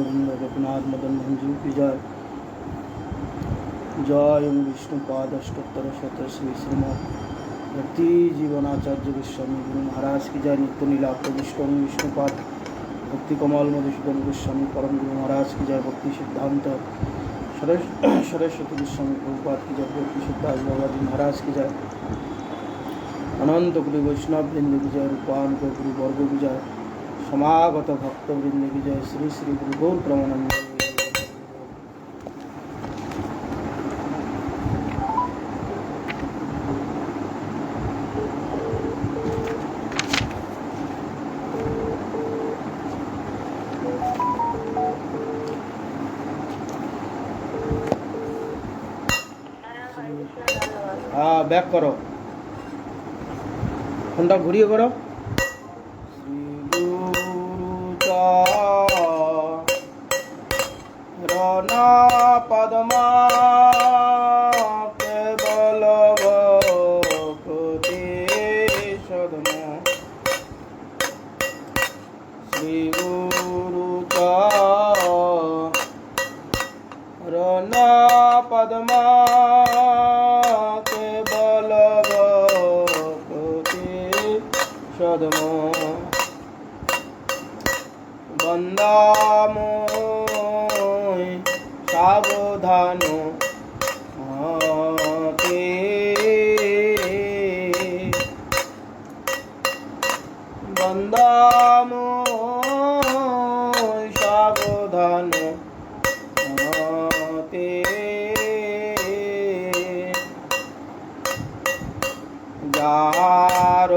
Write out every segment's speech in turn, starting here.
गोविंद गोपीनाथ मदन मोहन जी की जय। जय ओम विष्णुपाद अष्टोत्तर शत श्री श्रीमद भक्ति जीवनाचार्य गोस्वामी गुरु महाराज की जय। नित्य नीला प्रविष्ट विष्णुपाद भक्ति कमल मधुसूदन गोस्वामी परम गुरु महाराज की जय। भक्ति सिद्धांत सरस्वती गोस्वामी प्रभुपाद की जय। भक्ति सिद्धार्थ बाबा जी महाराज की जय। अनंत गुरु वैष्णव वृंद की जय। रूपान गुरु वर्ग की जय। समागत भक्त वृंद की जय। श्री श्री गुरु गौर प्रमानंद। हाँ बैक करो, फोनটা ঘুরিয়ে করো। শ্রী গুরু চরণ পদ্মা কেবল ভক্তি সদম। শ্রী গুরু চরণ পদ্মা বন্দাময় সাবধান মতে বন্দাময় সাবধান মতে যার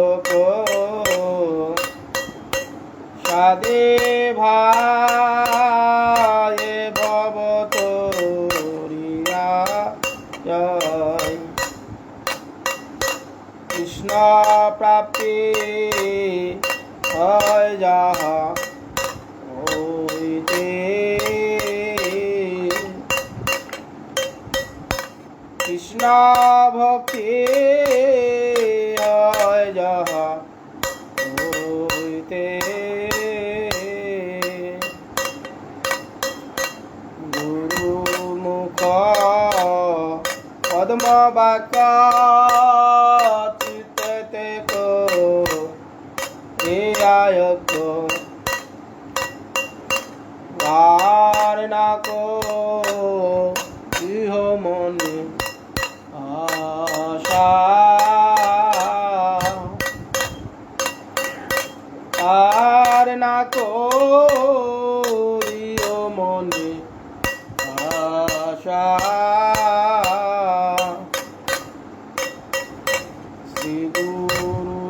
সাদে ভাই ভবতরিয়া জয়। কৃষ্ণ প্রাপ্তি হয় যাহা হইতে, কৃষ্ণ ভক্তি হয় যাহা হইতে। পদ্ম বাক্য চিত্তে কো আয়ক আর না কো ইহ মনে আশা, আর না কো ইহ মনে আশা। শ্রী গুরু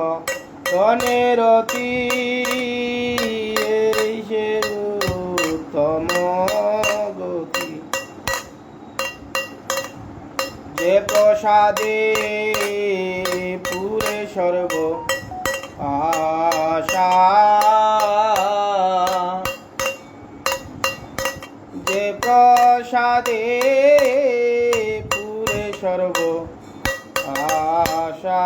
চরণের অতি সে উত্তম গতি, যে প্রসাদে পুরে সর্ব আশা, যে প্রসাদে পুরে সর্ব আশা।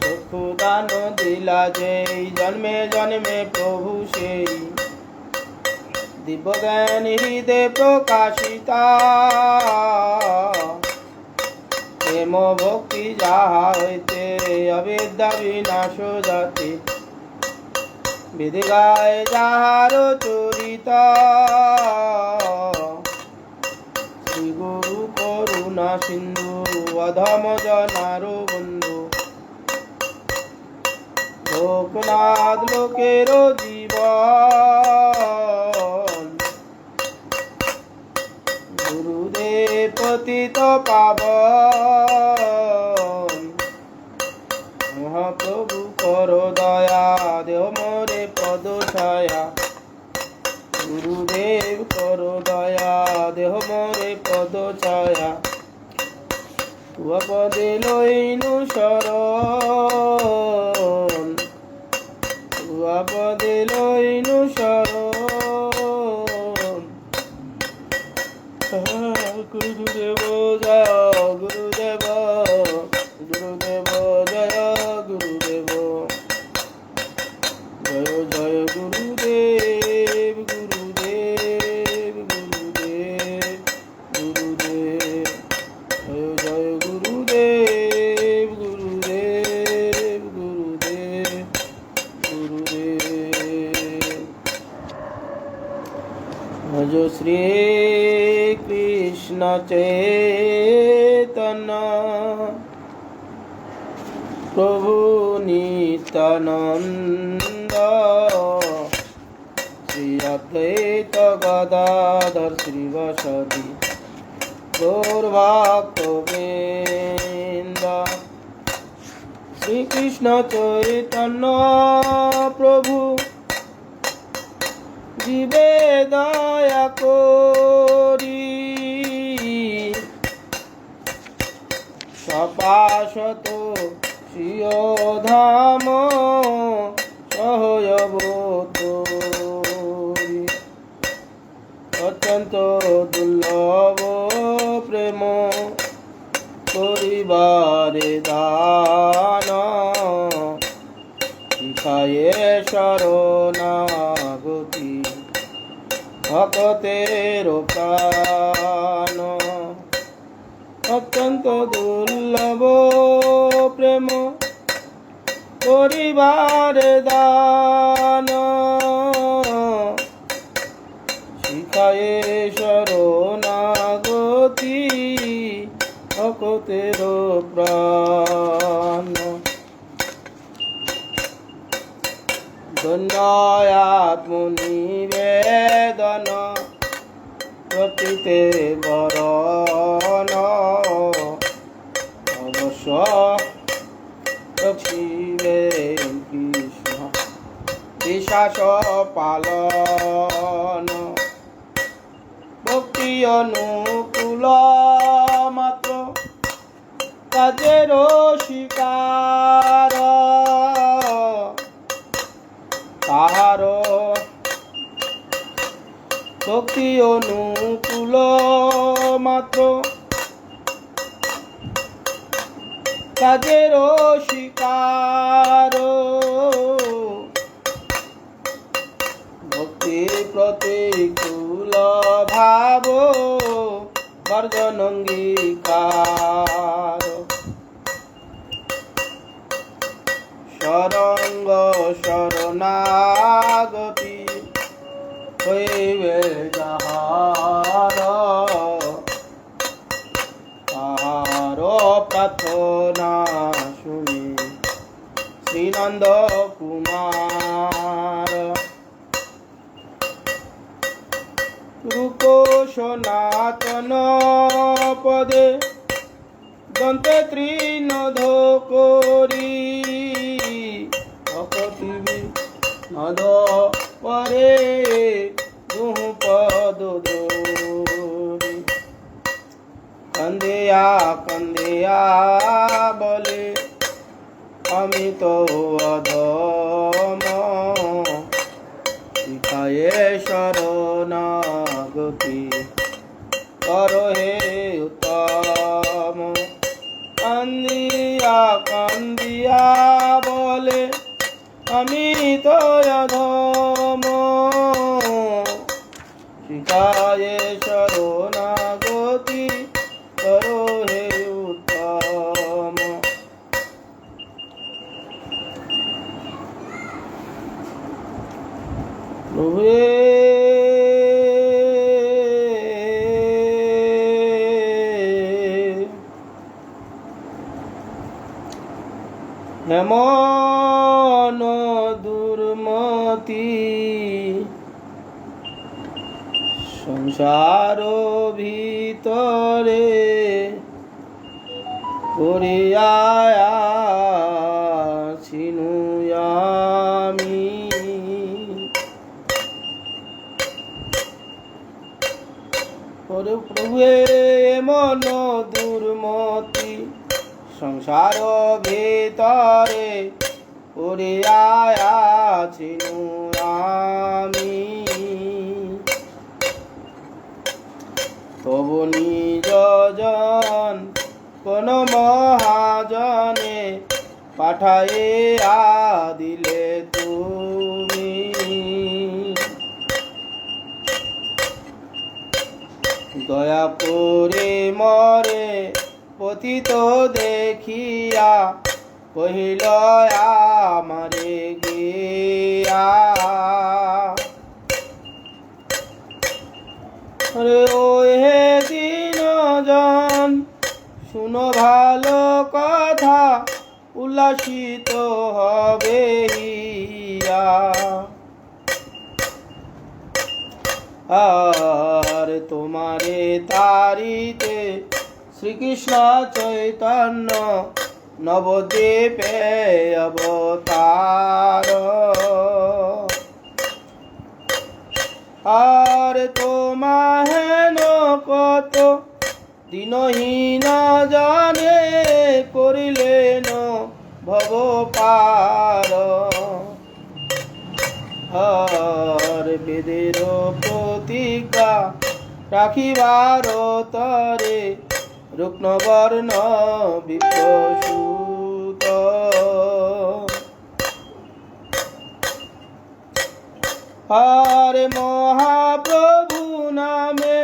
চক্ষু দান দিলা যেই জন্মে জন্মে প্রভু সেই, দিব্য জ্ঞান হৃদে প্রকাশিতা, প্রেম ভক্তি যাহা হইতে অবিদ্যা বিনাশ জাতি, বিধি গায় যাহার চরিতা। শ্রী গুরু করুণা সিন্ধু অধম জনার বন্ধু, লোকনাথ লোকের জীবন, গুরুদেব পতিত পাবন। মহাপ্রভু কর দয়া দেহ মোরে পদ ছায়া, গুরুদেব কর দয়া দেহ মোরে পদ ছায়া। তুয়া পদে লইনু শরণ, তুয়া পদে লইনু শরণ। গুরুদেব জয় গুরুদেব, গুরুদেব জয় গুরুদেব। জয় জয় গুরুদেব গুরুদেব গুরুদেব গুরুদেব জয় জয় গুরুদেব গুরুদেব গুরুদেব গুরুদেব ভজ শ্রী কৃষ্ণ চৈতন্য প্রভু নিত্যানন্দ শ্রী অদ্বৈত গদাধর শ্রীবাসাদি গৌরভক্তবৃন্দ শ্রীকৃষ্ণ চৈতন্য প্রভু জীবে দয়া করি সপাশত শ্রীয় ধাম সহয়বতরি অত্যন্ত দুর্লভ প্রেম করিবারে দান শিখায়ে শরণাগতি ভক্তের প্রাণ অত্যন্ত দুর্লভ প্রেম করিবার দান শিখায়ে শরণাগতি ভক্তের প্রাণ ধন্যাত্মনিবেদন প্রকৃতে বরণ অবশ্য রক্ষিবে কৃষ্ণ বিশ্বাস পালন ভক্তি অনুকূল মাত্র কাজের শিকার তাহার ভক্তি অনুকূল মাত্র কাজের শিকার ভক্তি প্রতিকূল ভাব বর্জন অঙ্গীকার শরঙ্গ শরণাগতি হইবে যাহার তাহার প্রার্থনা শুনি শ্রীনন্দ কুমার রূপ সনাতন পদে দন্তে ত্রিনধ করি অকটিবি নদ পরে দুহু পদ ধরি কন্দিয়া কন্দিয়া বলে আমি তো অধম শিখায়ে শরণাগতি কর হে উত্তম কান্দিয়া কান্দিয়া বলে আমি তো অধম শিখায়ে শরণাগতি কর হে উত্তম প্রভু হেমন দুর্মতি সংসার ভিতরে করিয়াছিনু আমি প্রভু এমন দুর্মতি সংসার ভিতরে পড়িয়াছিনু আমি তবু নিজ জন কোন মহাজনে পাঠাইয়া দিলে তুমি দয়া করে মরে পতিত দেখিয়া কহিল আমারে গিয়া। রে ও হে দীনজন শুনো ভালো কথা, উল্লাসিত হবে হিয়া। আর তোমারে তারিতে শ্রীকৃষ্ণ চৈতন্য নবদ্বীপে অবতার। আর তোমা হেন কত দিনহীন জানে করিলেন ভব পার। আর বেদের প্রতিজ্ঞা রাখিবার তরে রুগ্নবর্ণ বিপ্রসূত। আর মহাপ্রভু নামে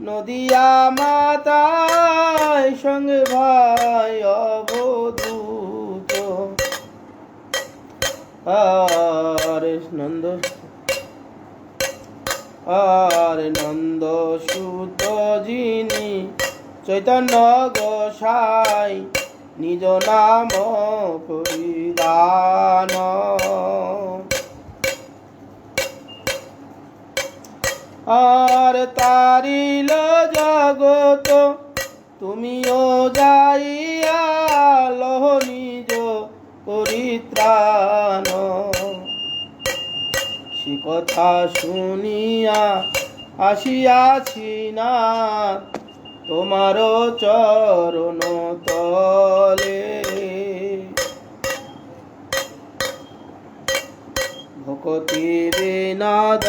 নদিয়া মাতায় সঙ্গে ভাই অবধূত। আর নন্দ সুত যিনি চৈতন্য গোসাই নিজ নাম পরিদান। আর তারিল জগত তুমিও যাইয়া লহ নিজ পরিত্রাণ। সে কথা শুনিয়া আসিয়াছি না তোমার চরণ তলে। ভকতি বিনাদ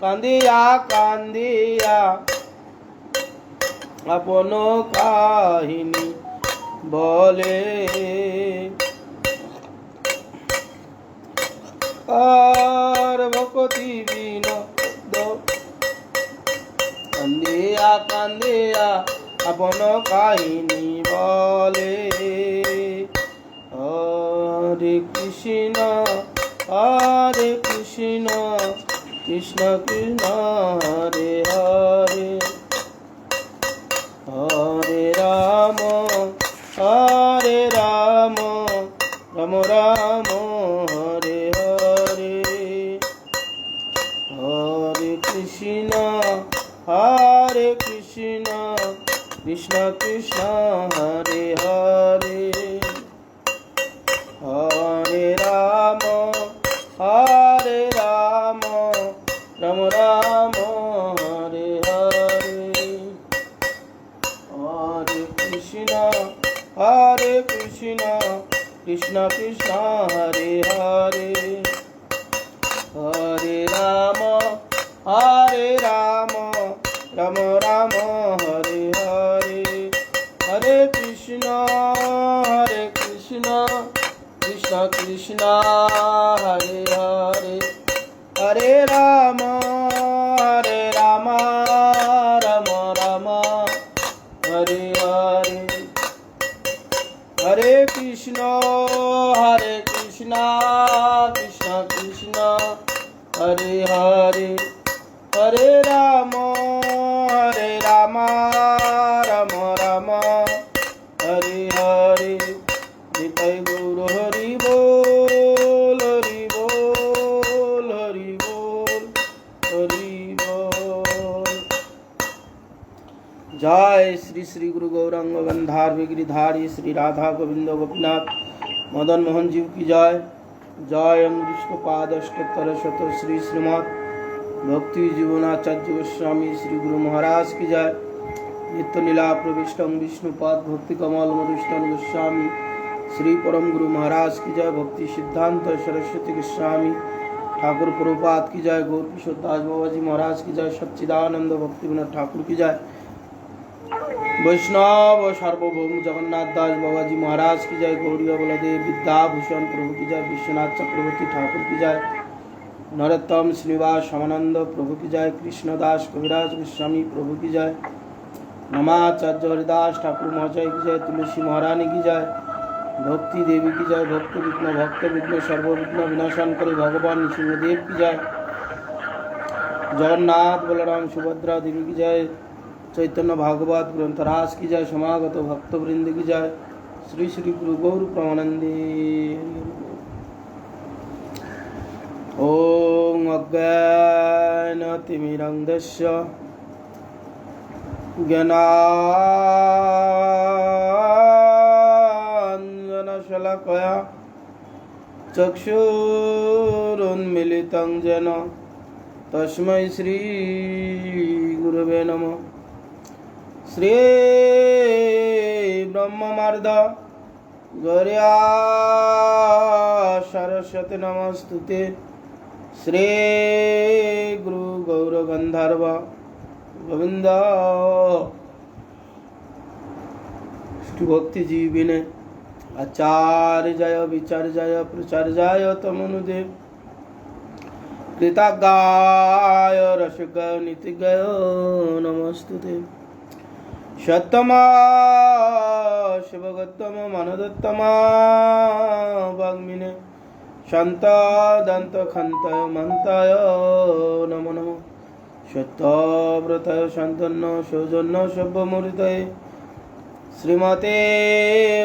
কান্দিয়া কান্দিয়া আপন কাহিনী বলে। আর ভকতি বিনোদ কান্দিয়া কান্দিয়া আপন কাহিনী বলে। হরে কৃষ্ণ হরে কৃষ্ণ কৃষ্ণ কৃষ্ণ হরে হরে, হরে রাম রাম রাম হরে হরে। হরে কৃষ্ণ কৃষ্ণ কৃষ্ণ হরে হরে, হরে রাম রাম রাম হরে হরে। হরে কৃষ্ণ কৃষ্ণ কৃষ্ণ হরে হরে, হরে রাম রাম রাম হরে হরে। হরে কৃষ্ণ কৃষ্ণ কৃষ্ণ হরে হরে, হরে রাম রাম রাম হরে হরে। হরে কৃষ্ণ কৃষ্ণ কৃষ্ণ হরে হরে, হরে রাম রাম রাম হরে হরে। নিতাই গৌর হরি বল হরি বল হরি বল হরি বল। জয় শ্রী শ্রী गुरु गौरांग गंधार गिरिधारी श्री राधा गोविंद गोपीनाथ मदन मोहन जीव की जय। जय अमृष्टपाद अष्टोत्तर शत श्री श्रीमद भक्ति जीवनाचार्य गोस्वामी श्री गुरु महाराज की जय। नित्य लीला प्रविष्टम विष्णुपाद भक्ति कमल मधुसूदन गोस्वामी श्री परम गुरु महाराज की जय। भक्ति सिद्धांत सरस्वती गोस्वामी ठाकुर प्रभुपाद की जय। गौर किशोर दास बाबा जी महाराज की जय। सच्चिदानंद भक्ति विनोद ठाकुर की जय। वैष्णव सार्वभौम जगन्नाथ दास बाबा जी महाराज की जय। गौरी बलदेव विद्याभूषण प्रभु की जय। विश्वनाथ चक्रवर्ती ठाकुर की जय। नरोत्तम श्रीनिवास श्यामानंद प्रभु की जय, कृष्णदास कविराज गोस्वामी प्रभु की जय, नमाचार्य हरिदास ठाकुर महाशय की जय, तुलसी महारानी की जय, भक्ति देवी की जय, भक्त विघ्न सर्वविघ्न विनाशन करे भगवान नृसिंहदेव की जय, जगन्नाथ बलराम सुभद्रा देवी की जय, चैतन्य भागवत ग्रंथराज की जय, समागत भक्त वृंद की जय, श्री श्री गुरु गौर प्रमानंदे। ओम अज्ञानतिमिरन्धस्य ज्ञानाञ्जनशलाकया चक्षुरुन्मीलितं येन तस्मै श्री गुरवे नमः। श्री ब्रह्ममार्द गौर्या सरस्वती नमस्तुते, श्री गुरु गौर गंधर्व गोविंद श्री भक्ति जीविने आचार्य जय विचार्य जय प्रचार्य जय तमनुदेव कृतगाय रसिकाय नीतिगाय नमस्तुते। सत्तमा शिवगोत्तम मनदोत्तमा वाग्मिने शांत दंत खंताय मंताय नमो नमः। सत्यव्रताय शांतन्न सौजन्य सभ्यमूर्तये श्रीमते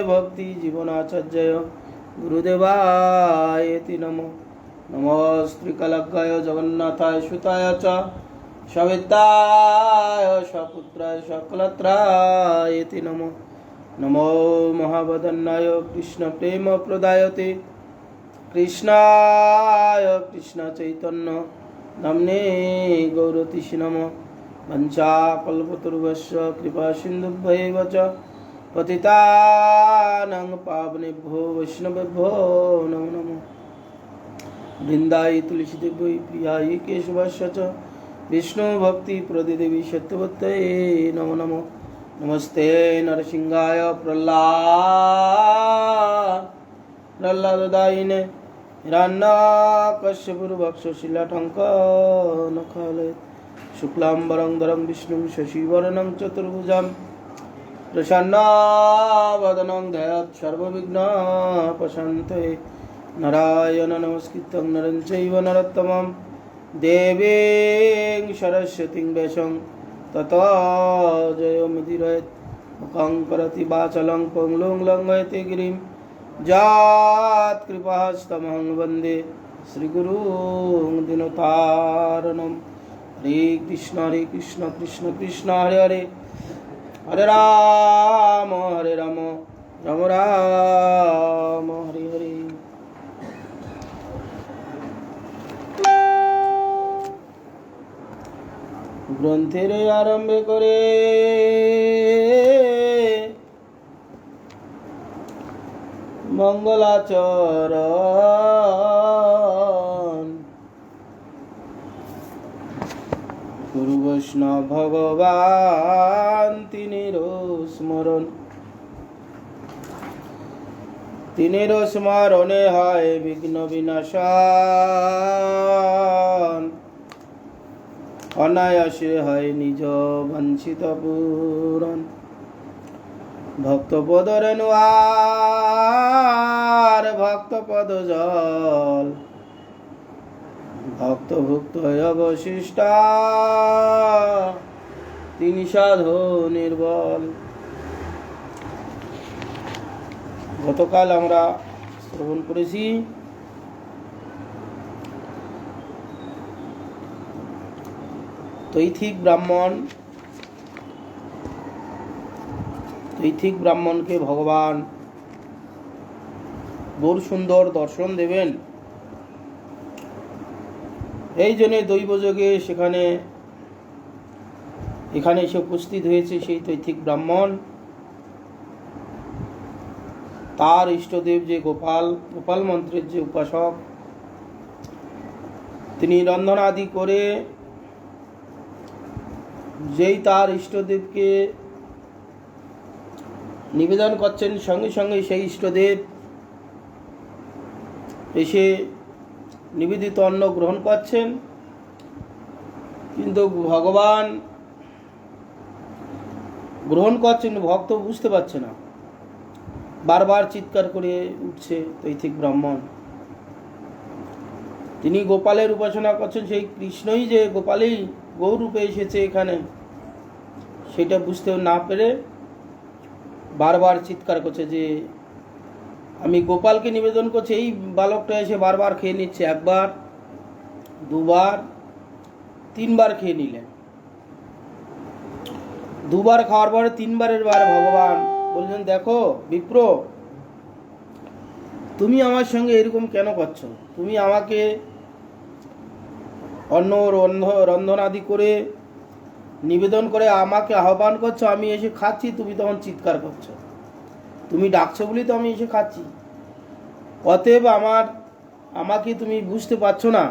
भक्ति जीवनाचार्य गुरुदेवायति नमो। नमस्त्रिकलज्ञाय जगन्नाथाय सुताय च सविताय सपुत्राय सकलत्रायति नमो। नमो महावदन्नाय कृष्ण प्रेम प्रदायते कृष्णाय कृष्ण चैतन्य नाम्ने गौरतिषि नमो। वंशाकल्पतरुभ्यश्च कृपा सिन्धुभ्यैव च पतितानां पावनेभ्यो वैष्णवेभ्यो नमो नमः। वृन्दाय तुलसीदेवी प्रियाय केशवस्य च विष्णु भक्ति प्रदेवी सत्यवत्यै नमो नमो। नमस्ते नरसिंहाय प्रह्लाददायिने हिरण्यकश्यपुर्वक्षशिलाटङ्कनखालये शुक्लाम्बरधरं विष्णुं शशिवर्णं चतुर्भुजं प्रसन्नवदनं ध्यायेत् सर्वविघ्नोपशान्तये। नारायण नमस्कृतं नरं चैव नरोत्तमं देवीं सरस्वतीं व्यासं ततो जयमुदीरयेत्। मुखं करोति वाचालं पङ्गुं लङ्घयते गिरिं यत्कृपाहस्तमहं वन्दे श्रीगुरुं दीनतारिणं। हरे कृष्ण कृष्ण कृष्ण हरे हरे, हरे राम राम राम हरे हरे। ग्रंथेर आरम्भे करे मंगलाचरण गुरु वैष्णव भगवान तिनेरो स्मरण। तिनेरो स्मरणे হয় বিঘ্ন বিনাশন, অনায়াসে হয় নিজ বাঞ্ছিত পূরণ। ভক্তপদ রেণু আর ভক্তপদ জল, ভক্তভুক্ত অবশিষ্ট তিনি সাধু নির্বল। গতকাল আমরা শ্রবণ করেছি তৈথিক ব্রাহ্মণকে ভগবান গৌর সুন্দর দর্শন দেবেন। এই জন্য দৈবযোগে এখানে এসে উপস্থিত হয়েছে সেই তৈথিক ব্রাহ্মণ। তার ইষ্টদেব যে গোপাল মন্ত্রের যে উপাসক, তিনি রন্ধনাদি করে যেই তার ইষ্টদেবকে নিবেদন করছেন, সঙ্গে সঙ্গে সেই ইষ্টদেব এসে নিবেদিত অন্ন গ্রহণ করছেন, কিন্তু ভগবান গ্রহণ করছেন, ভক্ত বুঝতে পারছে না, বারবার চিৎকার করে উঠছে তৈথিক ব্রাহ্মণ। তিনি গোপালের উপাসনা করছেন, সেই কৃষ্ণই যে গোপালেই গৌরূপে এসেছে এখানে, সেটা বুঝতে না পেরে বারবার চিৎকার করছে যে আমি গোপালকে নিবেদন করছি। এই বালকটা এসে বারবার খেয়ে নিচ্ছে, একবার, দুবার, তিনবার খেয়ে নিলেন। দুবার খাওয়ার পরে তিনবারের বার ভগবান বলছেন, দেখো বিপ্র, তুমি আমার সঙ্গে এরকম কেন করছো? তুমি আমাকে অন্ন রন্ধনাদি করে নিবেদন করে আমাকে আহ্বান করছো, আমি এসে খাচ্ছি, তুমি তখন চিৎকার করছো। তুমি ডাকছো বলেই তো আমি এসে খাচ্ছি। অতএব আমাকে তুমি বুঝতে পারছো না,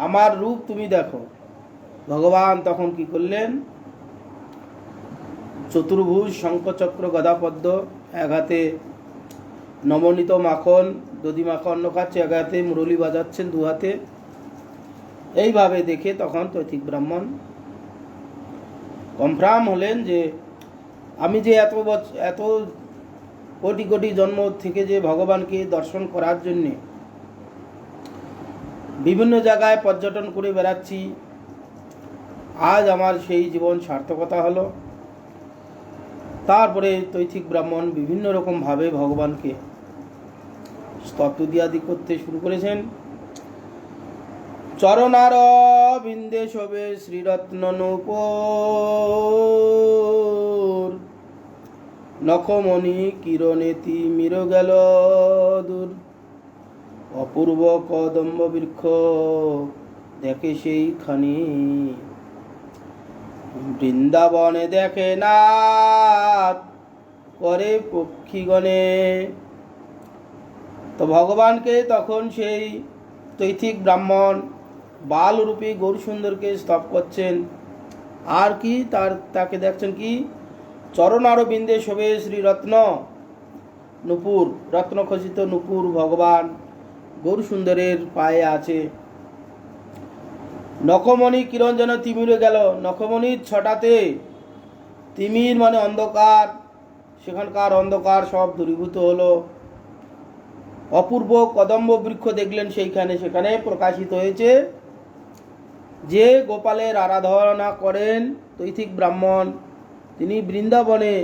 আমার রূপ তুমি দেখো। ভগবান তখন কি করলেন? চতুর্ভুজ শঙ্খচক্র গদাপদ্ম, এক হাতে নবনীত মাখন, দধি মাখন অন্ন খাচ্ছে, এক হাতে মুরলী বাজাচ্ছেন দু হাতে। এইভাবে দেখে তখন তৈথিক ব্রাহ্মণ কনফার্ম হলেন যে আমি যে এত কোটি কোটি জন্ম থেকে যে ভগবানকে দর্শন করার জন্যে বিভিন্ন জায়গায় পর্যটন করে বেড়াচ্ছি, আজ আমার সেই জীবন সার্থকতা হলো। তারপরে তৈথিক ব্রাহ্মণ বিভিন্ন রকমভাবে ভগবানকে স্তবতুতি করতে শুরু করেছেন। চরণার বিন্দে শোভে শ্রীরত্ন নূপুর, নখমণি কিরণেতি মির গেল দূর, অপূর্ব কদম্ব বৃক্ষ দেখে সেইখানি, বৃন্দাবনে দেখে নাথ করে পক্ষীগণে। তো ভগবানকে তখন সেই তৈথিক ব্রাহ্মণ বালরূপী গৌরসুন্দরকে স্তব করছেন। আর কি তাকে দেখছেন কি? চরণারবিন্দে শোভে শ্রীরত্ন নূপুর, রত্নখচিত নূপুর ভগবান গৌরসুন্দরের পায়ে আছে। নখমণি কিরণ যেন তিমিরে গেল, নখমণির ছটাতে, তিমির মানে অন্ধকার, সেখানকার অন্ধকার সব দূরীভূত হলো। অপূর্ব কদম্ব বৃক্ষ দেখলেন সেখানে প্রকাশিত হয়েছে যে গোপালের আরাধনা করেন তৈথিক ব্রাহ্মণ, তিনি বৃন্দাবনে,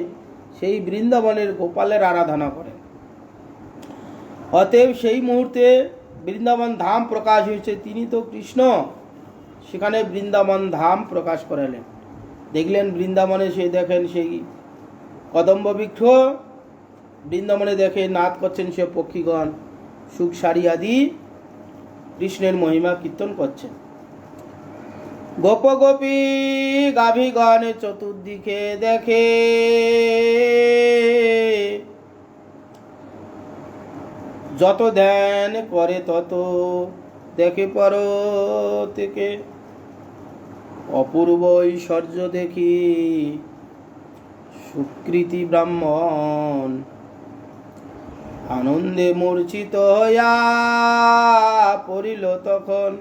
সেই বৃন্দাবনের গোপালের আরাধনা করেন। অতএব সেই মুহূর্তে বৃন্দাবন ধাম প্রকাশ হয়েছে, তিনি তো কৃষ্ণ, সেখানে বৃন্দাবন ধাম প্রকাশ করালেন। দেখলেন বৃন্দাবনে দেখেন সেই কদম্ব বৃক্ষ, বৃন্দাবনে দেখে নাচ করছেন সে পক্ষীগণ, সুখ সারি আদি কৃষ্ণের মহিমা কীর্তন করছেন। গোপ গোপী গাভীগণ চতুর্দিকে দেখে, যত ধ্যান করে তত দেখে পর থেকে, অপূর্ব ঐশ্বর্য দেখি সুকৃতি ব্রাহ্মণ, আনন্দে মূর্ছিত হইয়া পড়িল তখন।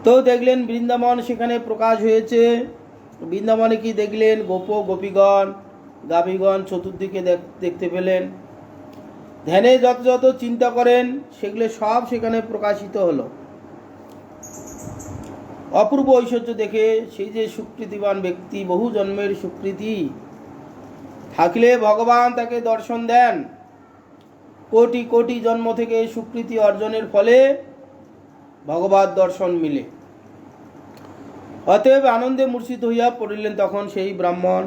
তো দেখলেন বৃন্দাবন সেখানে প্রকাশ হয়েছে। বৃন্দাবনে কি দেখলেন? গোপীগণ গাভীগণ চতুর্দিকে দেখতে পেলেন। ধ্যানে যত যত চিন্তা করেন সেগুলো সব সেখানে প্রকাশিত হলো। অপূর্ব ঐশ্বর্য দেখে সেই যে সুকৃতিবান ব্যক্তি, বহু জন্মের সুকৃতি থাকলে ভগবান তাকে দর্শন দেন। কোটি কোটি জন্ম থেকে সুকৃতি অর্জনের ফলে ভগবত দর্শন মিলে। অতএব আনন্দে মূর্ছিত হইয়া পড়িলেন তখন সেই ব্রাহ্মণ।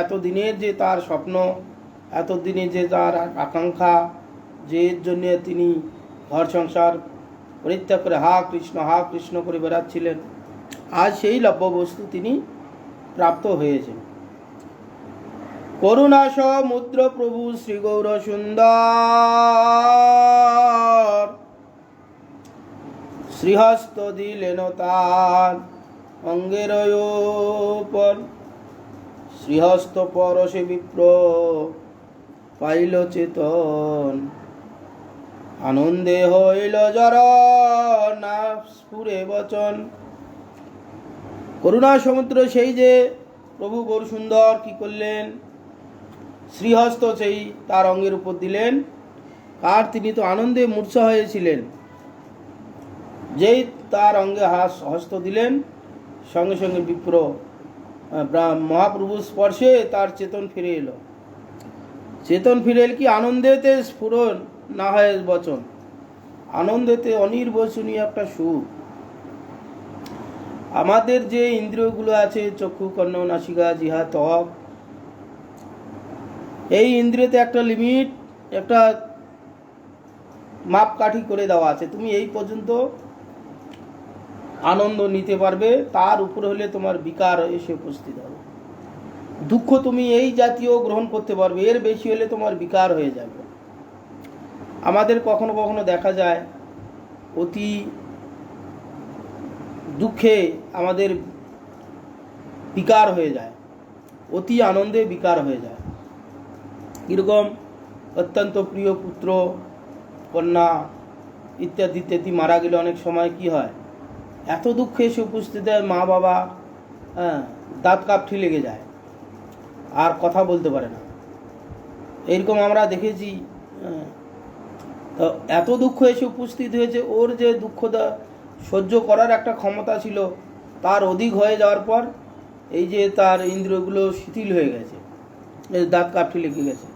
এত দিনের যে তার স্বপ্ন, এতদিনে যে তার আকাঙ্ক্ষা, যে জন্য তিনি ঘর সংসার পরিত্যাগ করে হা কৃষ্ণ করে বেড়াচ্ছিলেন, আজ সেই লভ্য বস্তু তিনি প্রাপ্ত হয়েছেন। করুণা সমুদ্র প্রভু শ্রী গৌর সুন্দর, শ্রীহস্ত দিলেন তার অঙ্গের উপর, শ্রীহস্ত পরশে বিপ্র পাইল চেতন, আনন্দে হইল জর না স্ফুরে বচন। করুণা সমুদ্র সেই যে প্রভু গৌরসুন্দর কি করলেন, শ্রীহস্ত সেই তার অঙ্গের উপর দিলেন, আর তিনি তো আনন্দে মূর্ছা হয়েছিলেন। যেই তার অঙ্গে হস্ত দিলেন, সঙ্গে সঙ্গে বিপ্র মহাপ্রভুর স্পর্শে তার চেতন ফিরে এলো। চেতন ফিরে এল কি আনন্দেতে স্ফুরণ না হয় বচন, আনন্দেতে অনির্বচনীয় একটা সুখ। আমাদের যে ইন্দ্রিয়গুলো আছে, চক্ষু, কর্ণ, নাসিকা, জিহ্বা, ত্বক, এই ইন্দ্রিয়তে একটা লিমিট, একটা মাপকাঠি করে দেওয়া আছে। তুমি এই পর্যন্ত আনন্দ নিতে পারবে, তার উপরে হলে তোমার বিকার এসে উপস্থিত হবে। দুঃখ তুমি এই জাতীয় গ্রহণ করতে পারবে, এর বেশি হলে তোমার বিকার হয়ে যাবে। আমাদের কখনো কখনো দেখা যায় অতি দুঃখে আমাদের বিকার হয়ে যায়, অতি আনন্দে বিকার হয়ে যায়। কীরকম? অত্যন্ত প্রিয় পুত্র, কন্যা ইত্যাদি ইত্যাদি মারা গেলে অনেক সময় কি হয়, এত দুঃখে এসে উপস্থিত হয়, মা বাবা দাঁত কাপঠি লেগে যায়, আর কথা বলতে পারে না। এইরকম আমরা দেখেছি। তো এত দুঃখ এসে উপস্থিত হয়েছে, ওর যে দুঃখটা সহ্য করার একটা ক্ষমতা ছিল তার অধিক হয়ে যাওয়ার পর এই যে তার ইন্দ্রিয়গুলো শিথিল হয়ে গেছে, দাঁত কাপঠি লেগে গেছে।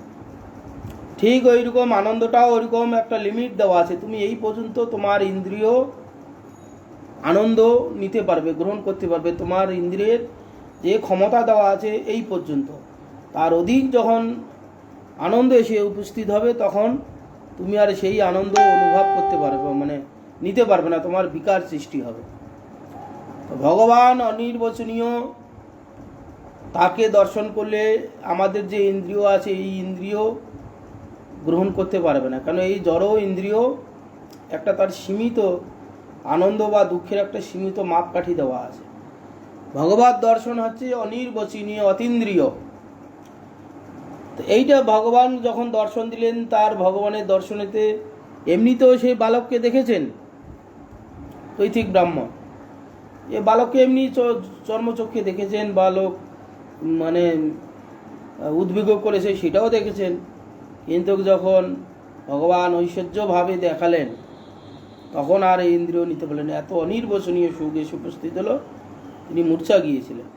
ঠিক ওইরকম আনন্দটাও ওইরকম একটা লিমিট দেওয়া আছে। তুমি এই পর্যন্ত তোমার ইন্দ্রিয় আনন্দ নিতে পারবে, গ্রহণ করতে পারবে। তোমার ইন্দ্রিয়ের যে ক্ষমতা দেওয়া আছে এই পর্যন্ত, তার অধিক যখন আনন্দ এসে উপস্থিত হবে তখন তুমি আর সেই আনন্দ অনুভব করতে পারবে, মানে নিতে পারবে না, তোমার বিকার সৃষ্টি হবে। তো ভগবান অনির্বচনীয়, তাকে দর্শন করলে আমাদের যে ইন্দ্রিয় আছে এই ইন্দ্রিয় গ্রহণ করতে পারবে না। কারণ এই জড় ইন্দ্রিয় একটা তার সীমিত আনন্দ বা দুঃখের একটা সীমিত মাপকাঠি দেওয়া আছে। ভগবত দর্শন হচ্ছে অনির্বচনীয়, অতীন্দ্রিয়। তো এইটা ভগবান যখন দর্শন দিলেন, তার ভগবানের দর্শনেতে এমনিতেও সেই বালককে দেখেছেন কৈথিক ব্রাহ্মণ, এ বালককে এমনি চর্মচক্ষে দেখেছেন, বালক মানে উদ্বিগ্ন করেছে সেটাও দেখেছেন। কিন্তু যখন ভগবান ঐশ্বর্যভাবে দেখালেন তখন আর এই ইন্দ্রিয় নিতে পারলেন, এত অনির্বচনীয় সুখ এসে উপস্থিত হলো, তিনি মূর্ছা গিয়েছিলেন।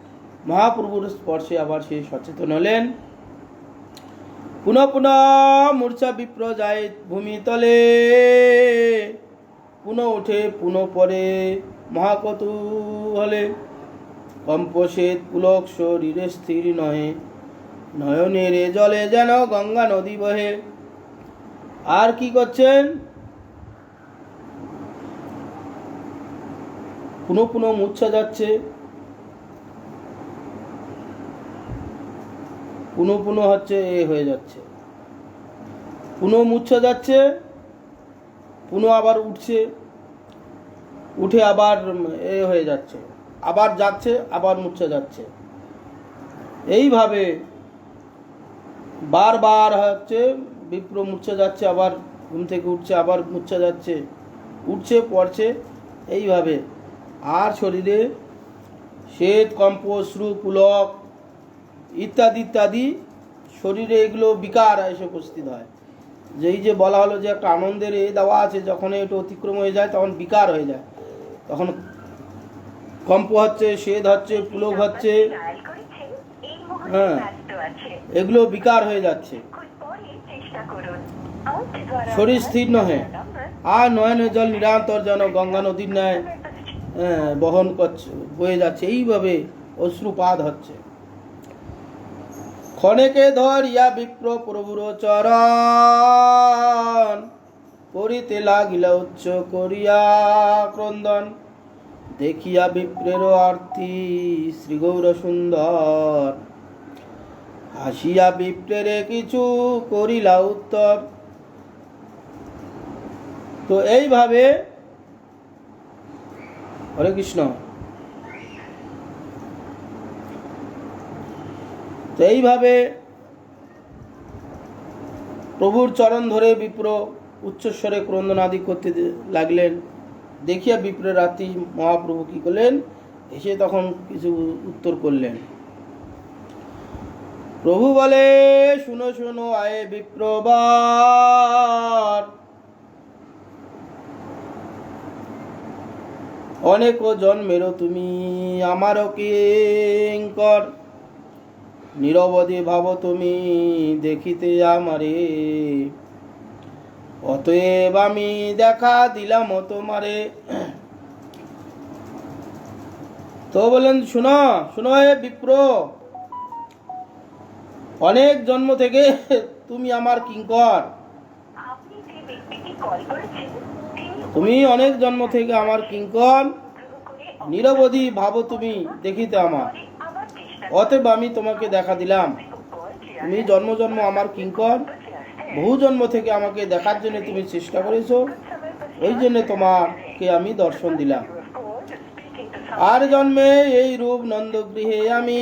মহাপ্রভুর স্পর্শে আবার সে সচেতন হলেন। পুনঃ পুনঃ মূর্ছা বিপ্র যায় ভূমিতলে, পুনঃ ওঠে পুনঃ পরে মহাকৌতূহলে। কম্পসেত পুলক শরীরে স্থির নহে, নয়নের জলে যেন গঙ্গা নদী বহে। আর কি করছেন? পুনঃ পুনঃ মূর্ছা যাচ্ছে, পুনঃ পুনঃ হচ্ছে এ হয়ে যাচ্ছে, পুনঃ মূর্ছা যাচ্ছে, পুনঃ আবার উঠছে, উঠে আবার এ হয়ে যাচ্ছে, আবার যাচ্ছে, আবার মূর্ছা যাচ্ছে। এইভাবে বারবার হচ্ছে, বিপ্র মূর্ছা যাচ্ছে, আবার ঘুম থেকে উঠছে, আবার মূর্ছা যাচ্ছে, উঠছে, পড়ছে, এইভাবে। আর শরীরে শ্বেত, কম্প, অশ্রু, পুলক ইত্যাদি ইত্যাদি শরীরে এগুলো বিকার এসে উপস্থিত হয়। যেই যে বলা হলো যে একটা আনন্দের এ দেওয়া আছে, যখন এটা অতিক্রম হয়ে যায় তখন বিকার হয়ে যায়, তখন কম্প হচ্ছে, শ্বেত হচ্ছে, পুলক হচ্ছে, হ্যাঁ, এগুলো বিকার হয়ে যাচ্ছে। শরীর স্থির নহে, আর নয়নের জল নিরন্তর যেন গঙ্গা নদীর ন্যায় বহন করছে, বয়ে যাচ্ছে, এইভাবে অশ্রুপাত হচ্ছে। ক্ষণেকে ধরিয়া বিপ্র প্রভুর চরণ, করিতে লাগিলা উচ্চ করিয়া ক্রন্দন। দেখিয়া বিপ্রের আরতি শ্রী গৌর সুন্দর, হাসিয়া বিপ্রেরে কিছু করিলা উত্তর। তো এইভাবে, হরে কৃষ্ণ, তো এইভাবে প্রভুর চরণ ধরে বিপ্র উচ্চস্বরে ক্রন্দনাদি করতে লাগলেন। দেখিয়া বিপ্ররাত্রি মহাপ্রভু কি করলেন, এসে তখন কিছু উত্তর করলেন। প্রভু বলে, শুনো শুনো আয়ে বিপ্রবার, অনেক জন্মেরও তুমি আমারও কিঙ্কর, নিরবধি ভাব তুমি দেখিতে আমারে, অতএব আমি দেখা দিলাম তোমারে। তো বলেন, শুনো শুনো হে বিপ্র, অনেক জন্ম থেকে তুমি আমার কিঙ্কর, তুমি অনেক জন্ম থেকে আমার কিঙ্কর, নিরবধি ভাব তুমি দেখিতে আমার, অতএব আমি তোমাকে দেখা দিলাম। তুমি জন্ম জন্ম আমার কিঙ্কর, বহু জন্ম থেকে আমাকে দেখার জন্য তুমি চেষ্টা করেছো, ওই জন্য তোমাকে আমি দর্শন দিলাম। আর জন্মে এই রূপ নন্দগৃহে আমি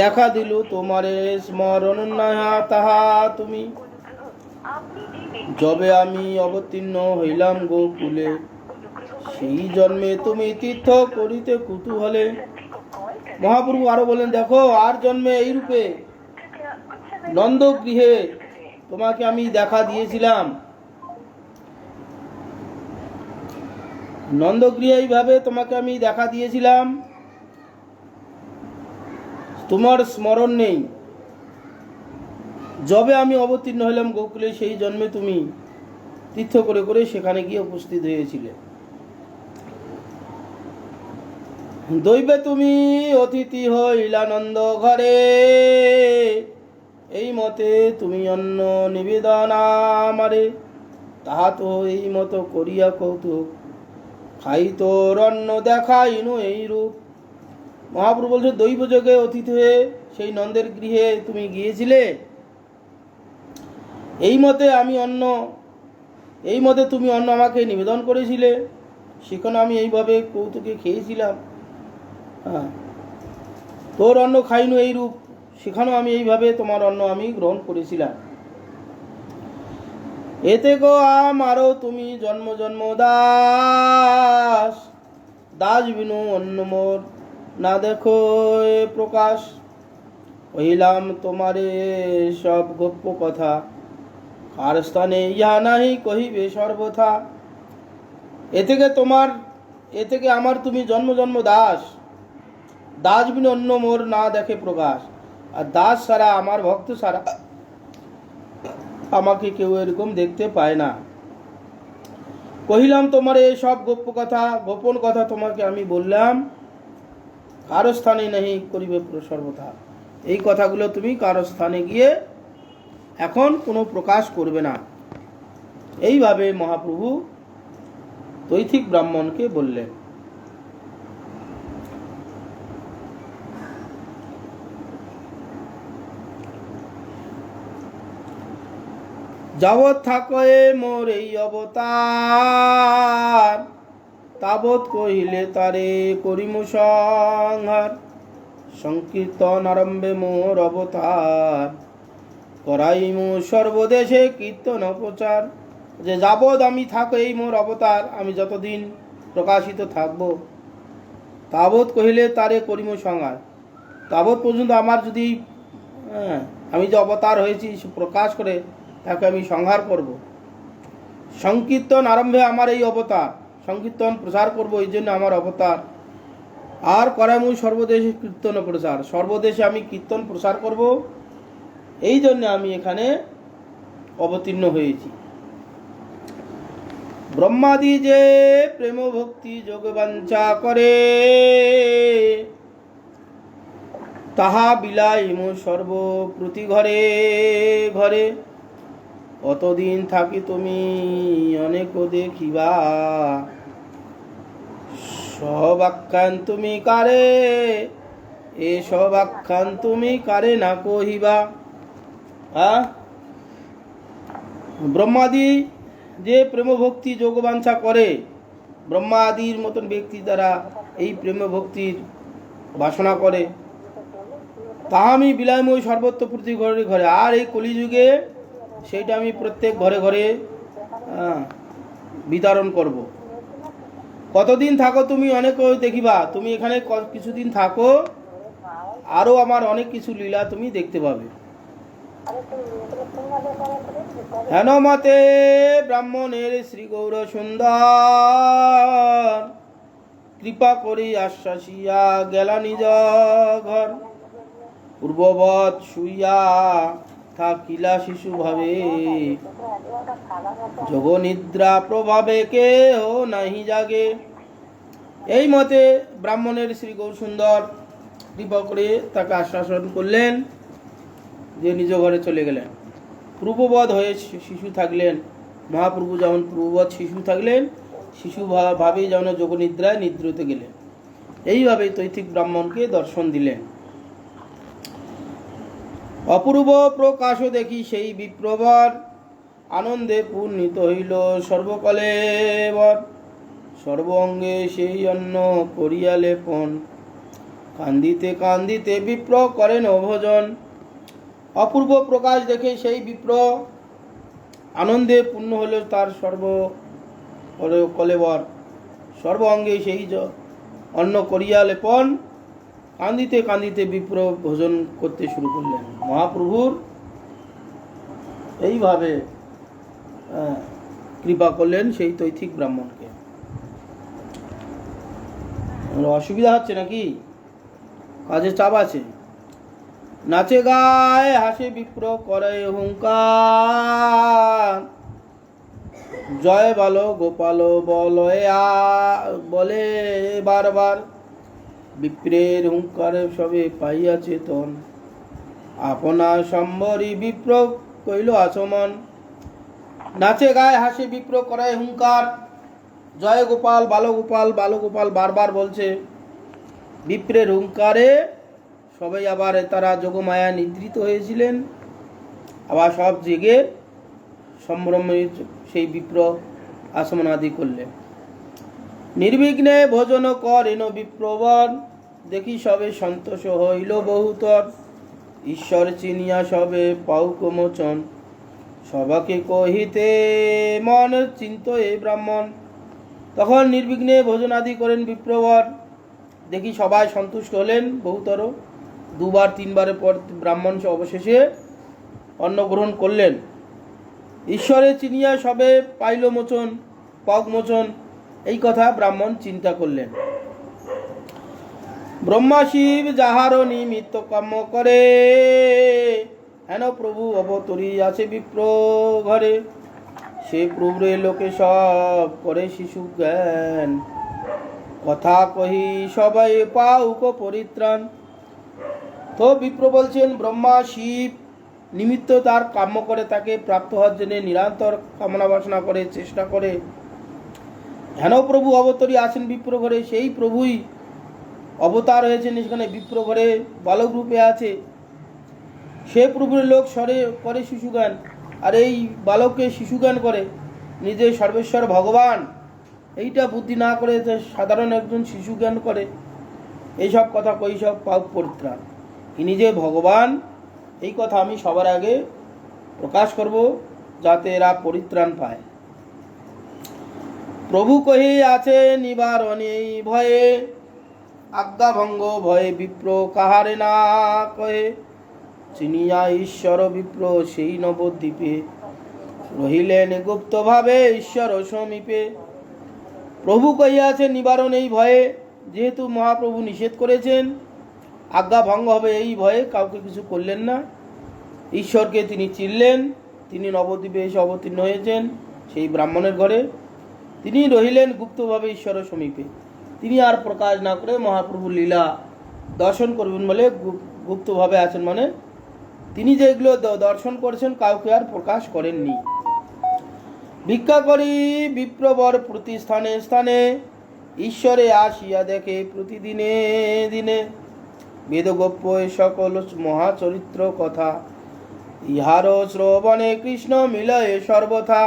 দেখা দিল তোমারে, স্মরণ নয়া তাহা তুমি, যবে আমি অবতীর্ণ হইলাম গোকুলে, সেই জন্মে তুমি তীর্থ করিতে কুতূহলে। মহাপ্রভু আরো বলেন, দেখো আর জন্মে এই রূপে নন্দগৃহে তোমাকে আমি দেখা দিয়েছিলাম, নন্দগৃহে এইভাবে তোমাকে আমি দেখা দিয়েছিলাম, তোমার স্মরণ নেই। যবে আমি অবতীর্ণ হইলাম গোকুলে, সেই জন্মে তুমি তীর্থ করে করে সেখানে গিয়ে উপস্থিত হয়েছিলে। দৈবে তুমি অতিথি হইলা নন্দ ঘরে, এই মতে তুমি অন্ন নিবেদন আমারে, তাহা তো এই মতো করিয়া কৌতুক, খাই তোর অন্ন দেখাইনু এই রূপ। মহাপ্রভু বলছে, দৈব যোগে অতিথি হয়ে সেই নন্দের গৃহে তুমি গিয়েছিলে, এই মতে তুমি অন্ন আমাকে নিবেদন করেছিলে, সেখানে আমি এইভাবে কৌতুকে খেয়েছিলাম। হ্যাঁ, তোর অন্ন খাইনু এই রূপ, সেখানেও আমি এইভাবে তোমার অন্ন আমি গ্রহণ করেছিলাম। এতে গো আমারও তুমি জন্ম জন্ম দাস, দাস বিনু অন্য মোর না দেখো এ প্রকাশ, কহিলাম তোমারে সব গোপ্য কথা, কার স্থানে ইহা নাহি কহিবে সর্বথা। এ থেকে আমার তুমি জন্ম জন্ম দাস, দাস বিনু অন্য মোর না দেখে প্রকাশ। আর দাস ছাড়া, আমার ভক্ত ছাড়া আমাকে কেউ এরকম দেখতে পায় না। কহিলাম তোমার এই সব গোপন কথা তোমাকে আমি বললাম, কারো স্থানে নাহি করিবে সর্বথা, এই কথাগুলো তুমি কারো স্থানে গিয়ে এখন কোনো প্রকাশ করবে না। এইভাবে মহাপ্রভু তৈথিক ব্রাহ্মণকে বললেন। যাবৎ থাকয়ে মোর এই অবতার, তাবৎ কহিলে তারে করিমু সংহার, সংকীর্তন আরম্ভে মোর অবতার, করাইমু সর্বদেশে কীর্তন প্রচার। যে যাবৎ আমি থাকো এই মোর অবতার, আমি যতদিন প্রকাশিত থাকব, তাবৎ কহিলে তারে করিমু সংহার, তাবৎ পর্যন্ত আমার যদি আমি যে অবতার হয়েছি প্রকাশ করে তাকে আমি সংহার করব। সংকীর্তন আরম্ভে আমার এই অবতার, সংকীর্তন প্রচার করব, এই জন্য আমার অবতার। আর করামু সর্বদেশে কীর্তন প্রচার, সর্বদেশে আমি কীর্তন প্রচার করব, এই জন্য আমি এখানে অবতীর্ণ হয়েছি। ব্রহ্মাদি যে প্রেম ভক্তি যোগ বাঞ্ছা করে, তাহা বিলাইমু সর্বপ্রতি ঘরে ঘরে, কতদিন থাকি তুমি অনেক দেখিবা, সবাখ্যান তুমি কারে, এ সবাখ্যান তুমি কারে না কহিবা। ব্রহ্মাদি যে প্রেম ভক্তি যোগ বাঞ্ছা করে, ব্রহ্মাদির মতন ব্যক্তি দ্বারা এই প্রেম ভক্তির বাসনা করে, তাহা আমি বিলাইময় সর্বত্র প্রতি ঘরে ঘরে। আর এই কলিযুগে সেইটা আমি প্রত্যেক ঘরে ঘরে বিতরণ করব। কতদিন থাকো তুমি অনেক দেখিবা, তুমি এখানে কিছুদিন থাকো, আরও আমার অনেক কিছু লীলা তুমি দেখতে পাবে। হেন মতে ব্রাহ্মণের শ্রী গৌর সুন্দর কৃপা করি আশ্বাসিয়া গেলা নিজ ঘর। পূর্ববৎ শুইয়া থাকিলা শিশু ভাবে, যোগ নিদ্রা প্রভাবে কেহ নাহি জাগে। এই মতে ব্রাহ্মণের শ্রী গৌর সুন্দর কৃপা করে তাকে আশ্বাসন করলেন, যে নিজ ঘরে চলে গেলেন। পূর্ববৎ হয়ে শিশু থাকলেন, মহাপ্রভু যেমন পূর্ববৎ শিশু থাকলেন, শিশু ভাবেই যেমন যোগনিদ্রায় নিদ্রিত গেলেন। এইভাবে তৈথিক ব্রাহ্মণকে দর্শন দিলেন। অপূর্ব প্রকাশ দেখি সেই বিপ্রবর, আনন্দে পূর্ণিত হইল সর্বকলেবর। সর্ব অঙ্গে সেই অন্ন করিয়া লেপন, কান্দিতে কান্দিতে বিপ্র করেন ভোজন। অপূর্ব প্রকাশ দেখে সেই বিপ্র আনন্দে পূর্ণ হল তার কলেবর। সর্ব অঙ্গে সেই অন্ন করিয়া লেপন, কান্দিতে কান্দিতে বিপ্র ভোজন করতে শুরু করলেন। মহাপ্রভুর এইভাবে কৃপা করলেন সেই তৈথিক ব্রাহ্মণকে। অসুবিধা হচ্ছে নাকি? কাজে চাপ আছে? নাচে গায়ে হাসে বিপ্র করে হুঙ্কার, জয় বালো গোপাল বলে বারবার। বিপ্রের হুঙ্কারে সবে পাইয়া চেতন, আপনা সম্বরী বিপ্র কইল আচমন। নাচে গায়ে হাসে বিপ্র করে হুঙ্কার, জয় গোপাল বালগোপাল বালগোপাল বারবার বলছে। বিপ্রের হুঙ্কারে সবাই আবার তারা যোগমায়া নিদ্রিত হয়েছিলেন, আবার সব জেগে সম্ভ্রমে সেই বিপ্র আচমন আদি করলেন। নির্বিঘ্নে ভোজন করেন বিপ্রবর, দেখি সবে সন্তোষ হইল বহুতর। ঈশ্বর চিনিয়া সবে পাউক মোচন, সবাকে কহিতে মন চিন্ত এ ব্রাহ্মণ। তখন নির্বিঘ্নে ভোজন আদি করেন বিপ্রবর, দেখি সবাই সন্তুষ্ট হলেন বহুতর। দুবার তিনবারের পর ব্রাহ্মণ অবশেষে অন্ন গ্রহণ করলেন। ঈশ্বরে চিনিয়া সবে পাইল মোচন, পাউক মোচন, এই কথা ব্রাহ্মণ চিন্তা করলেন। ব্রহ্মা শিব যাহার নিমিত্ত কর্ম করে, হেন প্রভু অবতরী আছে বিপ্র ঘরে। সে প্রভুরে লোকে সব করে শিশু জ্ঞান, কথা কহি সবাই পাউক পরিত্রাণ। তো বিপ্র বলছেন, ব্রহ্মা শিব নিমিত্ত তার কাম্য করে, তাকে প্রাপ্ত হওয়ার জন্য নিরন্তর কামনা বাসনা করে, চেষ্টা করে। হেন প্রভু অবতরী আছেন বিপ্র ঘরে, সেই প্রভুই অবতার হয়েছেন এখানে বিপ্র ঘরে, বালক রূপে আছে। সে প্রভুর লোক স্বরে করে শিশুগান, আর এই বালককে শিশুগান করে, নিজে সর্বেশ্বর ভগবান এইটা বুদ্ধি না করে সাধারণ একজন শিশু জ্ঞান করে। এইসব কথা কই সব পাপ পরিত্রাণ, ইনি যে ভগবান এই কথা আমি সবার আগে প্রকাশ করব, যাতে এরা পরিত্রাণ পায়। প্রভু কহি আছে নিবারণে ভয়ে, আজ্ঞাভঙ্গ ভয়ে বিপ্র কাহারে না কহে। চিনিয়া ঈশ্বর বিপ্র সেই নবদ্বীপে, রহিলেন গুপ্তভাবে ঈশ্বর সমীপে। প্রভু কহিয়াছে নিবারণ এই ভয়ে, যেহেতু মহাপ্রভু নিষেধ করেছেন, আজ্ঞা ভঙ্গ হবে এই ভয়ে কাউকে কিছু করলেন না। ঈশ্বরকে তিনি চিনলেন, তিনি নবদ্বীপে এসে অবতীর্ণ হয়েছেন সেই ব্রাহ্মণের ঘরে। তিনি রহিলেন গুপ্তভাবে ঈশ্বর সমীপে, তিনি আর প্রকাশ না করে মহাপ্রভু লীলা দর্শন করবেন বলে গুপ্তভাবে আছেন, মানে তিনি যেগুলো দর্শন করেছেন কাউকে আর প্রকাশ করেননি। ভিক্ষা করি বিপ্রবর প্রতি স্থানে স্থানে, ঈশ্বরে আসিয়া দেখে প্রতিদিনে দিনে। বেদগোপ্য সকল মহাচরিত্র কথা, ইহার শ্রবণে কৃষ্ণ মিলয়ে সর্বথা।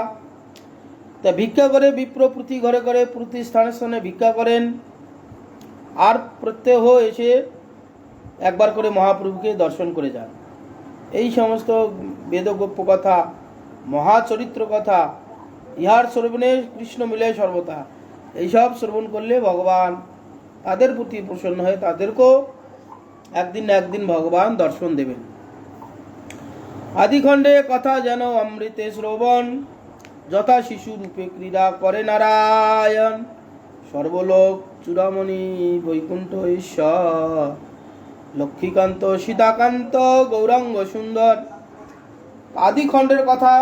তা ভিক্ষা করে বিপ্র প্রতি ঘরে ঘরে প্রতি স্থানে স্থানে ভিক্ষা করেন, আর প্রত্যহ এসে একবার করে মহাপ্রভুকে দর্শন করে যান। এই সমস্ত বেদগোপ্য কথা মহাচরিত্র কথা, ইহার শ্রবণে কৃষ্ণ মিলে সর্বতা। এইসব শ্রবণ করলে ভগবান তাদের প্রতি প্রসন্ন হয়ে তাদেরকেও একদিন না একদিন ভগবান দর্শন দেবেন। আদিখণ্ডে কথা যেন অমৃতে শ্রবণ, যথা শিশু রূপে ক্রীড়া করে নারায়ণ। সর্বলোক চূড়ামণি বৈকুণ্ঠ ঈশ্বর, লক্ষ্মীকান্ত সীতাকান্ত গৌরাঙ্গ সুন্দর। আদিখণ্ডের কথা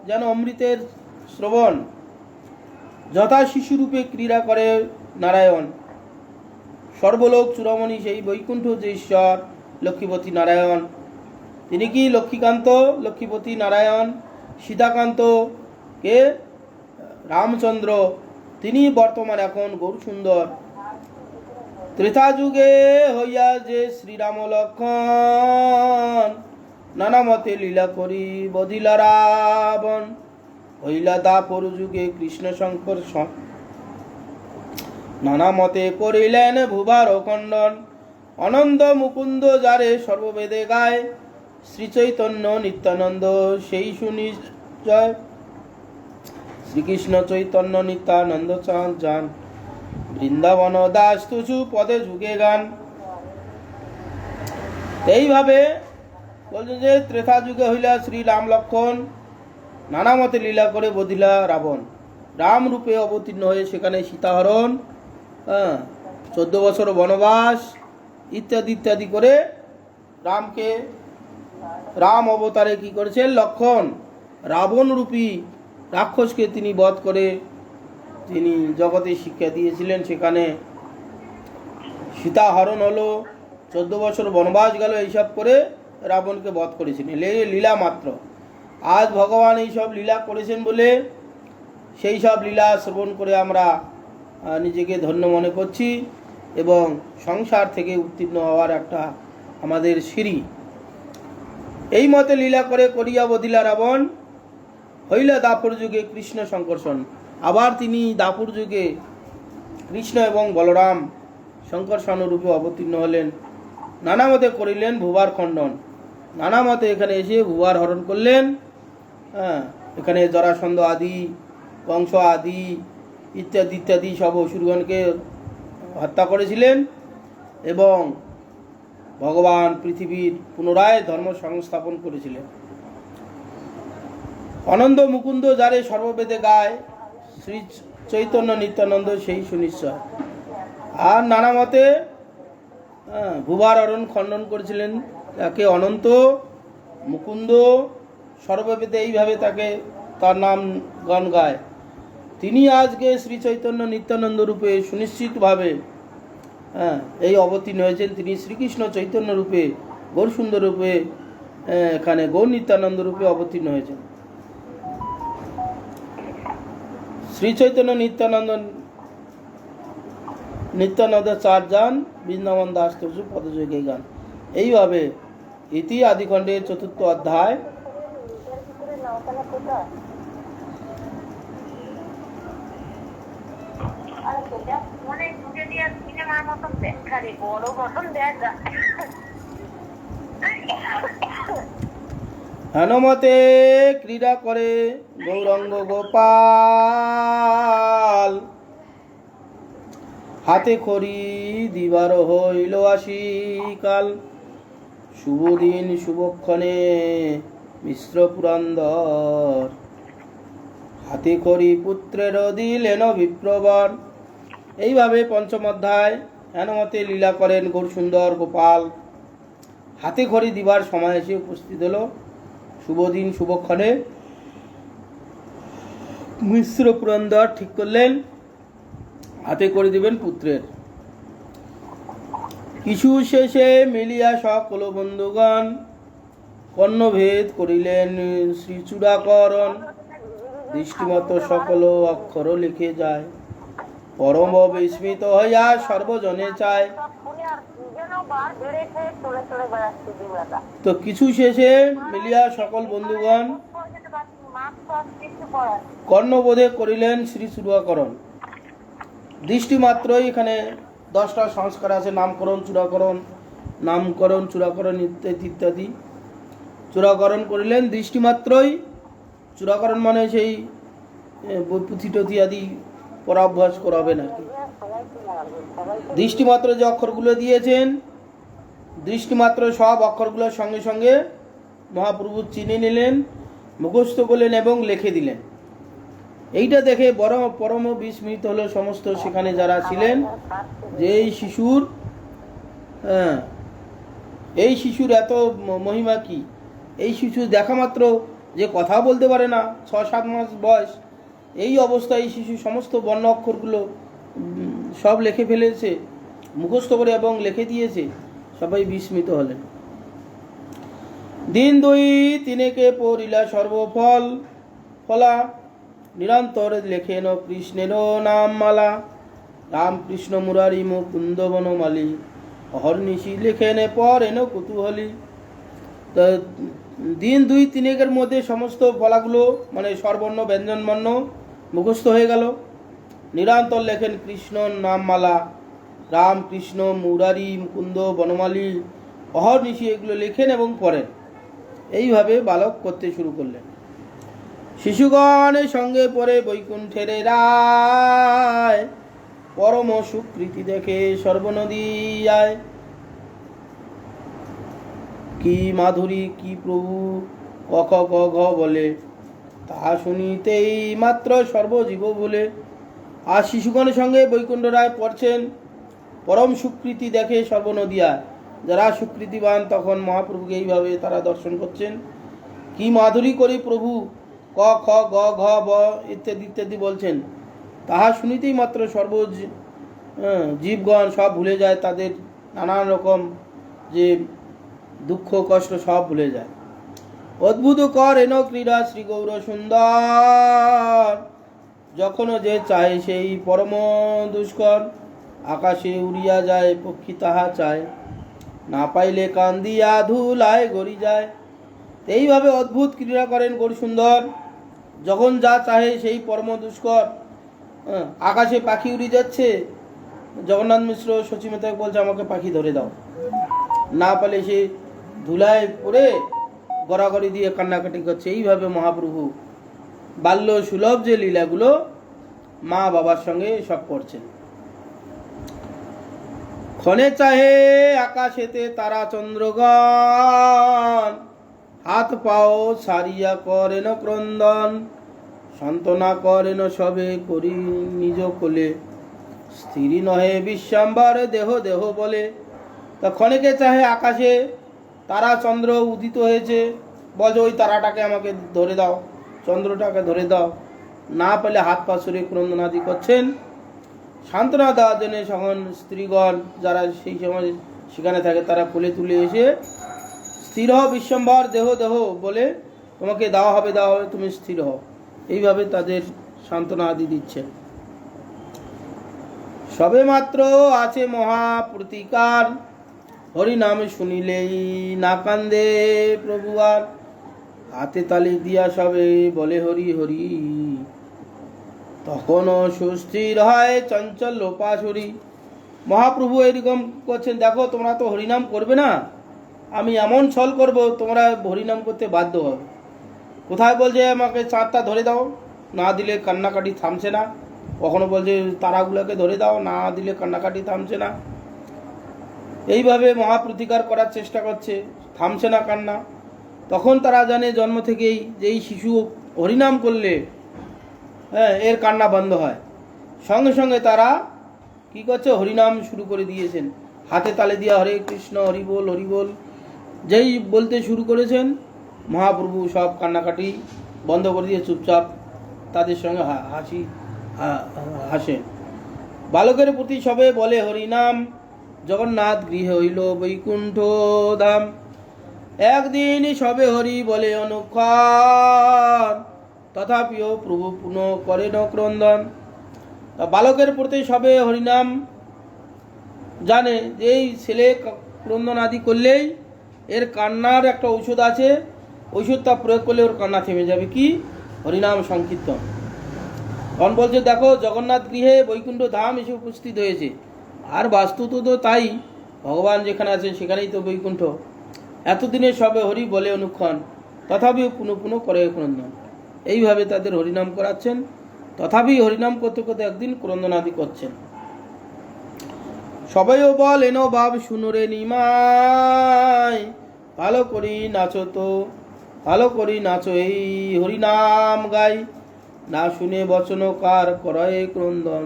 যেন অমৃতের শ্রবণ, যথা শিশুরূপে ক্রীড়া করে নারায়ণ। সর্বলোক চূড়ামণি সেই বৈকুণ্ঠ যে ঈশ্বর লক্ষ্মীপতি নারায়ণ, তিনি কি লক্ষ্মীকান্ত লক্ষ্মীপতি নারায়ণ, সীতাকান্ত কে রামচন্দ্র, তিনি বর্তমান এখন গৌরসুন্দর। ত্রেতা যুগে হইয়া যে শ্রীরাম লক্ষণ, নানা মতে লীলা করি বধিলা রাবণ। হইলা দাপর যুগে কৃষ্ণ শঙ্কর, নানা মতে করিলেন ভুবার খণ্ডন। অনন্ত মুকুন্দ যারে সর্ববেদে গায়, শ্রী চৈতন্য নিত্যানন্দ সেই শুনি জয়। শ্রীকৃষ্ণ চৈতন্য নিত্যানন্দ চাঁদ যান, বৃন্দাবন দাস তুচু পদে যুগে গান। এইভাবে বলছেন যে ত্রেতা যুগে হইলা শ্রী রাম লক্ষণ, নানা মতে লীলা করে বধিলা রাবণ। রাম রূপে অবতীর্ণ হয়ে সেখানে সীতাহরণ, 14 বছর বনবাস ইত্যাদি ইত্যাদি করে রামকে, রাম অবতারে কি করেছেন, লক্ষণ রাবণ রূপী রাক্ষসকে তিনি বধ করে তিনি জগতে শিক্ষা দিয়েছিলেন। সেখানে সীতাহরণ হলো, 14 বছর বনবাস গেল, এইসব করে রাবণকে বধ করেছিলেন, লীলা মাত্র। আজ ভগবান এইসব লীলা করেছেন বলে সেই সব লীলা শ্রবণ করে আমরা নিজেকে ধন্য মনে করছি এবং সংসার থেকে উত্তীর্ণ হওয়ার একটা আমাদের সিঁড়ি। এই মতে লীলা করে করিয়া বধিলা রাবণ, হইলা দাপর যুগে কৃষ্ণ সংকর্ষণ। আবার তিনি দাপুর যুগে কৃষ্ণ এবং বলরাম সংকর্ষণ রূপে অবতীর্ণ হলেন। নানা মতে করিলেন ভুবার খণ্ডন, নানা মতে এখানে এসে ভুবার হরণ করলেন। এখানে জরাসন্ধ আদি বংশ আদি ইত্যাদি ইত্যাদি সব অসুরগণকে হত্যা করেছিলেন এবং ভগবান পৃথিবীর পুনরায় ধর্ম সংস্থাপন করেছিলেন। অনন্ত মুকুন্দ যারে সর্ববেদে গায়, শ্রী চৈতন্য নিত্যানন্দ সেই সুনিশ্চয়। আর নানা মতে ভুবার অরণ খণ্ডন করেছিলেন, তাকে অনন্ত মুকুন্দ সর্ববেদে এইভাবে তাকে তার নাম গান গায়। তিনি আজকে শ্রী চৈতন্য নিত্যানন্দ রূপে সুনিশ্চিতভাবে এই অবতীর্ণ হয়েছেন। তিনি শ্রীকৃষ্ণ চৈতন্য রূপে, গৌরসুন্দর রূপে, এখানে গৌর নিত্যানন্দ রূপে অবতীর্ণ হয়েছেন। শ্রী চৈতন্য নিত্যানন্দ চার যান, বৃন্দাবন দাস তুজু পদযোগে গান। এইভাবে ইতি আদিখণ্ডের 4th অধ্যায়। হনুমতে ক্রীড়া করে গৌরাঙ্গ গোপাল, হাতে খড়ি দিবার হইল আশিকাল। শুভ দিন শুভক্ষণে মিশ্র পুরন্দর, হাতে খড়ি পুত্রের দিলেন বিপ্রবর। এইভাবে 5ম অধ্যায় হনুমতে লীলা করেন গৌরসুন্দর গোপাল। হাতে খড়ি দিবার সময় এসে উপস্থিত হলো। শুভ দিন শুভক্ষণে মিশ্র পুরন্দর ঠিক করলেন হাতে করে দিবেন পুত্রের। কিছু শেষে মিলিয়া সকল বন্ধুগণ, কর্ণভেদ করিলেন শ্রী চূড়াকরণ। দৃষ্টিমত সকল অক্ষর লিখে যায়, পরম বিস্মিত হইয়া সর্বজনে চায়। তো কিছু শেষে মিলিয়া সকল বন্ধুগণ কর্ণবোধে করিলেন শ্রী চূড়াকরণ। দৃষ্টি মাত্রই এখানে 10টা সংস্কার আছে, নামকরণ, চূড়াকরণ ইত্যাদি ইত্যাদি। চূড়াকরণ করিলেন দৃষ্টি মাত্রই চূড়াকরণ মানে সেই পুঁথি টথি আদি পরাভ্যাস করাবে নাকি। দৃষ্টিমাত্র যে অক্ষরগুলো দিয়েছেন, দৃষ্টিমাত্র সব অক্ষরগুলোর সঙ্গে সঙ্গে মহাপ্রভু চিনে নিলেন, মুখস্থ করলেন এবং লিখে দিলেন। এইটা দেখে বড় পরম বিস্মিত হলো সমস্ত সেখানে যারা ছিলেন, যে এই শিশুর এত মহিমা কি। এই শিশু দেখা মাত্র যে কথা বলতে পারে না, 6-7 মাস বয়স, এই অবস্থায় এই শিশু সমস্ত বর্ণ অক্ষরগুলো সব লিখে ফেলেছে, মুখস্থ করে এবং লিখে দিয়েছে। সবাই বিস্মিত হলেন। দিন 2-3 পড়িলা সর্বফল ফলা, নিরন্তর লেখেন কৃষ্ণের নাম মালা। রামকৃষ্ণ মুরারি মুকুন্দ বনমালী, অহর্নিশি লেখেন পড়েন কুতূহলী। তো দিন 2-3 মধ্যে সমস্ত ফলাগুলো মানে স্বরবর্ণ ব্যঞ্জনবর্ণ মুখস্থ হয়ে গেল। নিরন্তর লেখেন কৃষ্ণ নামমালা, রামকৃষ্ণ মুরারি মুকুন্দ বনমালী, অহর্নিশি এগুলো লেখেন এবং পড়েন। এইভাবে বালক করতে শুরু করলেন। শিশুগণের সঙ্গে পড়ে বৈকুণ্ঠের রায়, পরম সুকৃতি দেখে সর্বনদীয়ায়। কি মাধুরী কি প্রভু ক খ গ ঘ বলে, তাহা শুনিতেই মাত্র সর্বজীব বলে। আর শিশুগণের সঙ্গে বৈকুণ্ঠ রায় পড়ছেন, পরম সুকৃতি দেখে সর্বনদীয়ায়। যারা সুকৃতিবান তখন মহাপ্রভুকে এইভাবে তারা দর্শন করছেন। কি মাধুরী করি প্রভু ক খ গ ঘ ব ইত্যাদি ইত্যাদি বলছেন, তাহা শুনিতেই মাত্র জীবগণ সব ভুলে যায়, তাদের নানান রকম যে দুঃখ কষ্ট সব ভুলে যায়। অদ্ভুত কর এন ক্রীড়া শ্রী গৌর সুন্দর, যখন যে চায় সেই পরম দুষ্কর। আকাশে উড়িয়া যায় পক্ষী তাহা চায়, না পাইলে কান্দিয়া ধুলায় গড়ি যায়। এইভাবে অদ্ভুত ক্রীড়া করেন গৌরসুন্দর, যখন যা চাহে সেই পরম দুষ্কর। আকাশে পাখি উড়ে যাচ্ছে, জগন্নাথ মিশ্র সচিমেতাকে বলছে আমাকে পাখি ধরে দাও, না পালে সে ধুলায় পড়ে গড়াগড়ি দিয়ে কান্নাকাটি করছে। এইভাবে মহাপ্রভু বাল্য সুলভ যে লীলাগুলো মা বাবার সঙ্গে সব করছেন। ক্ষণে চাহে আকাশেতে তারা চন্দ্রগণ, হাত পাও সারিয়া করেন ক্রন্দন। সান্ত্বনা করেন সবে করি নিজ কোলে, স্থির নহে বিশ্বাম্বার দেহ দেহ বলে। তা ক্ষণেকে চাহে আকাশে তারা চন্দ্র উদিত হয়েছে, বলছে ওই তারাটাকে আমাকে ধরে দাও, চন্দ্রটাকে ধরে দাও। না পেলে হাত পা সরে ক্রন্দনাদি করছেন। সান্ত্বনা দেওয়ার জন্য তখন স্ত্রীগণ যারা সেই সময় সেখানে থাকে তারা কোলে তুলে এসে স্থির হও বিশ্বম্বর দেহ দেহ বলে, তোমাকে দেওয়া হবে তুমি স্থির হও। এইভাবে তাদের সান্ত্বনা আদি দিচ্ছেন। সবে মাত্র আছে মহা প্রতিকার, হরি নাম শুনিলেই না কান্দে প্রভু আর। হাতে তালি দিয়া সবে বলে হরি হরি, তখনও সুস্থির হয় চঞ্চল লোপাসুরি। মহাপ্রভু এরকম করছেন, দেখো তোমরা তো হরিনাম করবে না, আমি এমন ছল করব তোমরা হরিনাম করতে বাধ্য হবে। কোথায় বলছে আমাকে চাঁদটা ধরে দাও, না দিলে কান্নাকাটি থামছে না। কখনো বলছে তারাগুলোকে ধরে দাও, না দিলে কান্নাকাটি থামছে না। এইভাবে মহাপ্রতিকার করার চেষ্টা করছে, থামছে না কান্না। তখন তারা জানে জন্ম থেকেই যে এই শিশু হরিনাম করলে এর কান্না বন্ধ হয়। সঙ্গে সঙ্গে তারা কি করছে, হরিনাম শুরু করে দিয়েছেন। হাতে তালে দিয়া হরে কৃষ্ণ হরি বল যেই বলতে শুরু করেছেন, মহাপ্রভু সব কান্নাকাটি বন্ধ করে দিয়ে চুপচাপ তাদের সঙ্গে হাসেন। বালকের প্রতি সবে বলে হরিনাম, জগন্নাথ গৃহে হইল বৈকুণ্ঠ ধাম। একদিন সবে হরি বলে অনুক্ষণ, তথাপিও প্রভু পুনঃ করেন ক্রন্দন। বালকের প্রতি সবে হরিনাম জানে যে এই ছেলে ক্রন্দন আদি করলেই এর কান্নার একটা ঔষধ আছে, ঔষধটা প্রয়োগ করলে ওর কান্না থেমে যাবে। কি? হরিনাম সংকীর্তন। তখন বলছে দেখো জগন্নাথ গৃহে বৈকুণ্ঠ ধাম এসে উপস্থিত হয়েছে। আর বাস্তু তো তাই, ভগবান যেখানে আছেন সেখানেই তো বৈকুণ্ঠ। এতদিনে সবে হরি বলে অনুক্ষণ, তথাপিও পুনঃ পুনঃ করে ক্রন্দন। এইভাবে তাদের হরিনাম করাচ্ছেন। তথাপি হরিনাম করতে করতে একদিন ক্রন্দনাদি করছেন। সবাইও বল এনো বাপ শুনো রে নিমাই, ভালো করি নাচো তো, ভালো করি নাচো এই হরিনাম গাই, না শুনে বচন কার করয় ক্রন্দন।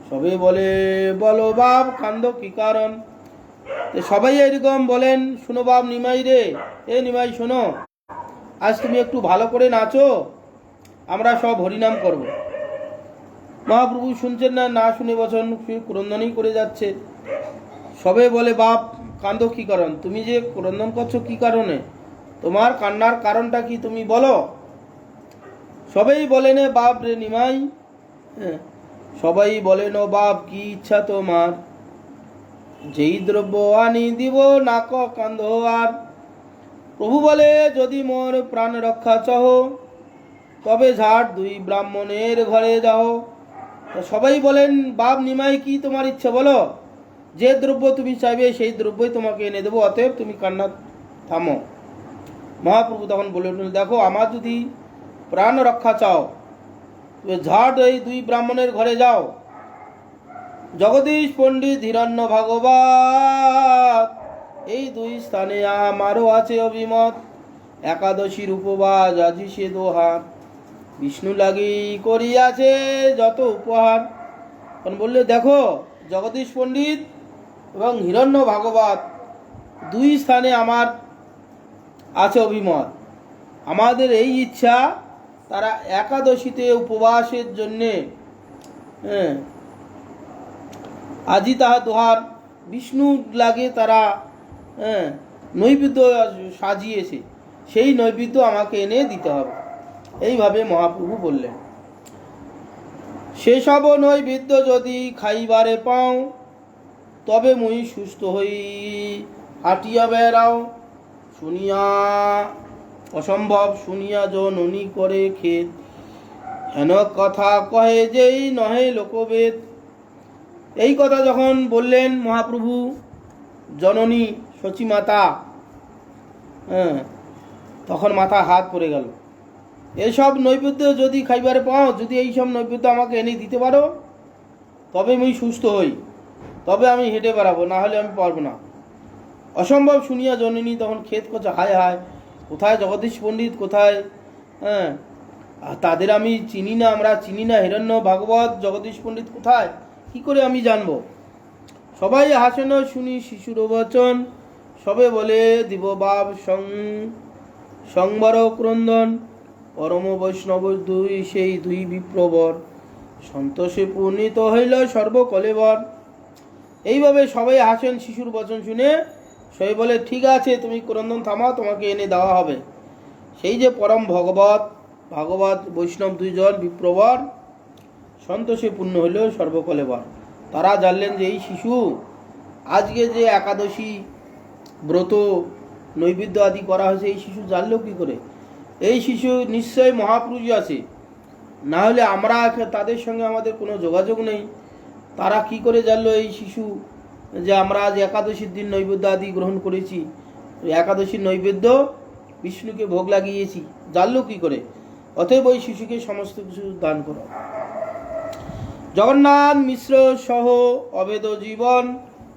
সবে বলে বলো বাপ কান্দ কি কারণ। সবাই এরকম বলেন, শুনো বাপ নিমাই রে, এ নিমাই শোনো, আজ তুমি একটু ভালো করে নাচো, আমরা সব হরিনাম করব। মহাপ্রভু শুনছেন না, না শুনে বচন ক্রন্দনই করে যাচ্ছে। সবে বলে বাপ কান্দ কি কারণ, তুমি যে ক্রন্দন করছো কি কারণে, তোমার কান্নার কারণটা কি তুমি বলো। সবাই বলেন বাপ রে নিমাই, সবাই বলেন ও বাপ কি ইচ্ছা তোমার, যেই দ্রব্য আনি দিব না কান্দ আর। প্রভু বলে যদি মোর প্রাণ রক্ষা চাহ, তবে ঝাড় দুই ব্রাহ্মণের ঘরে যাও। সবাই বলেন বাপ নিমাই কি তোমার ইচ্ছা বলো, যে দ্রব্য তুমি চাইবে সেই দ্রব্যই তোমাকে এনে দেবো, অতএব তুমি কান্না থামো। মহাপ্রভু তখন বলে উঠলেন, দেখো আমার যদি প্রাণ রক্ষা চাও তবে ঝাড় এই দুই ব্রাহ্মণের ঘরে যাও। জগদীশ পণ্ডিত হিরণ্য ভাগবত এই দুই স্থানে আমারও আছে অভিমত, একাদশীর উপবাস আজি সে দোহার, বিষ্ণু লাগি করিয়াছে যত উপহার। তখন বললে দেখো জগদীশ পণ্ডিত এবং হিরণ্য ভাগবত দুই স্থানে আমার আছে অভিমত, আমাদের এই ইচ্ছা তারা একাদশীতে উপবাসের জন্যে আজি তাহা দোহার, বিষ্ণু লাগে তারা নৈবেদ্য সাজিয়েছে, সেই নৈবেদ্য আমাকে এনে দিতে হবে। এইভাবে মহাপ্রভু বললেন, সেসব নৈবেদ্য যদি খাইবারে পাও, তবে মুই সুস্থ হই হাটিয়া বেড়াও। শুনিয়া অসম্ভব শুনিয়া জননী করে খেদ, হেন কথা কহে যেই নহে লোকবেদ। এই কথা যখন বললেন মহাপ্রভু, জননী সচিমাতা তখন মাথা হাত পড়ে গেল। এইসব নৈবেদ্য যদি খাইবারে পাও, যদি এইসব নৈবেদ্য আমাকে এনে দিতে পারো, তবে আমি সুস্থ হই, তবে আমি হেঁটে বেড়াবো, না হলে আমি পারবো না। অসম্ভব শুনিয়া জননী তখন খেদ করছে, হায় হায়, কোথায় জগদীশ পণ্ডিত, কোথায় তাদের আমি চিনি না, আমরা চিনি না, হিরণ্য ভাগবত জগদীশ পণ্ডিত কোথায়, কি করে আমি জানবো। সবাই হাসেন শুনি শিশুর বচন, সবে বলে দিব বাপ সংবর ক্রন্দন। পরম বৈষ্ণব দুই সেই দুই বিপ্রবর, সন্তোষে পূর্ণিত হইল সর্বকলেবর। এইভাবে সবাই হাসেন শিশুর বচন শুনে। সবাই বলে ঠিক আছে, তুমি ক্রন্দন থামাও, তোমাকে এনে দেওয়া হবে। সেই যে পরম ভাগবত বৈষ্ণব দুইজন বিপ্রবর সন্তোষে পূর্ণ হইল সর্বকলেবর। তারা জানলেন যে এই শিশু আজকে যে একাদশী ব্রত নৈবেদ্য আদি করা হয়েছে, এই শিশু জানলো কি করে, এই শিশু নিশ্চয় মহাপুরুষ আছে, না হলে আমরা তাদের সঙ্গে আমাদের কোনো যোগাযোগ নেই। তারা কি করে জানলো এই শিশু যে আমরা আজ একাদশীর দিন নৈবেদ্য আদি গ্রহণ করেছি, একাদশীর নৈবেদ্য বিষ্ণুকে ভোগ লাগিয়েছি, জানলো কি করে। অতএব ওই শিশুকে সমস্ত কিছু দান করো। জগন্নাথ মিশ্র সহ অবেদ জীবন,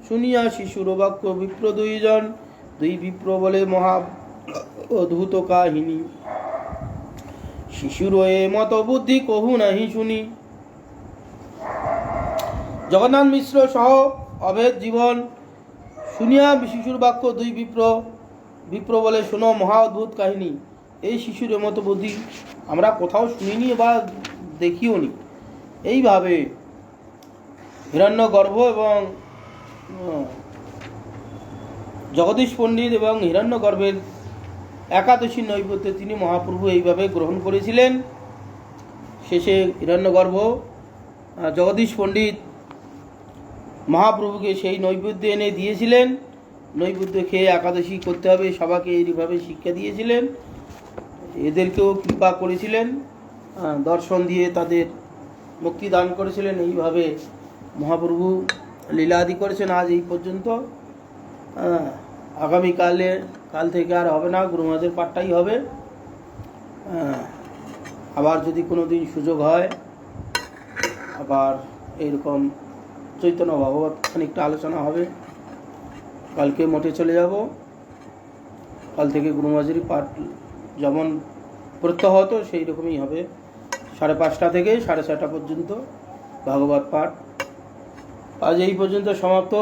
শুনিয়া শিশুর বাক্য বিপ্র দুইজন। দুই বিপ্র বলে মহা অদ্ভুত কাহিনী, শিশুর এ মত বুদ্ধি কহু নাহি শুনি। জগন্নাথ মিশ্র সহ অভেদ জীবন শুনিয়া শিশুর বাক্য দুই বিপ্র বলে, শোনো মহা অদ্ভুত কাহিনী, এই শিশুর মতো বুদ্ধি আমরা কোথাও শুনিনি বা দেখিও নি। এইভাবে হিরণ্যগর্ভ এবং জগদীশ পণ্ডিত এবং হিরণ্যগর্ভের একাদশী নৈবেদ্য তিনি মহাপ্রভু এইভাবে গ্রহণ করেছিলেন। শেষে হিরণ্যগর্ভ জগদীশ পণ্ডিত মহাপ্রভুকে সেই নৈবেদ্য এনে দিয়েছিলেন। নৈবেদ্য খেয়ে একাদশী করতে হবে সবাইকে এইভাবে শিক্ষা দিয়েছিলেন, এদেরকেও কৃপা করেছিলেন, দর্শন দিয়ে তাদের মুক্তি দান করেছিলেন। এইভাবে মহাপ্রভু লীলাদি করেছেন আজ এই পর্যন্ত। কাল থেকে আর হবে না, গুরুমাদের পাঠটাই হবে। আবার যদি কোনো দিন সুযোগ হয় আবার এইরকম চৈতন্য ভাগবত খানিকটা আলোচনা হবে। কালকে মঠে চলে যাব। কাল থেকে গুরুমাঝির পাঠ যেমন প্রত্যহ হতো সেই রকমই হবে। 5:30 থেকে 6:30 পর্যন্ত ভাগবত পাঠ। আজ এই পর্যন্ত সমাপ্ত।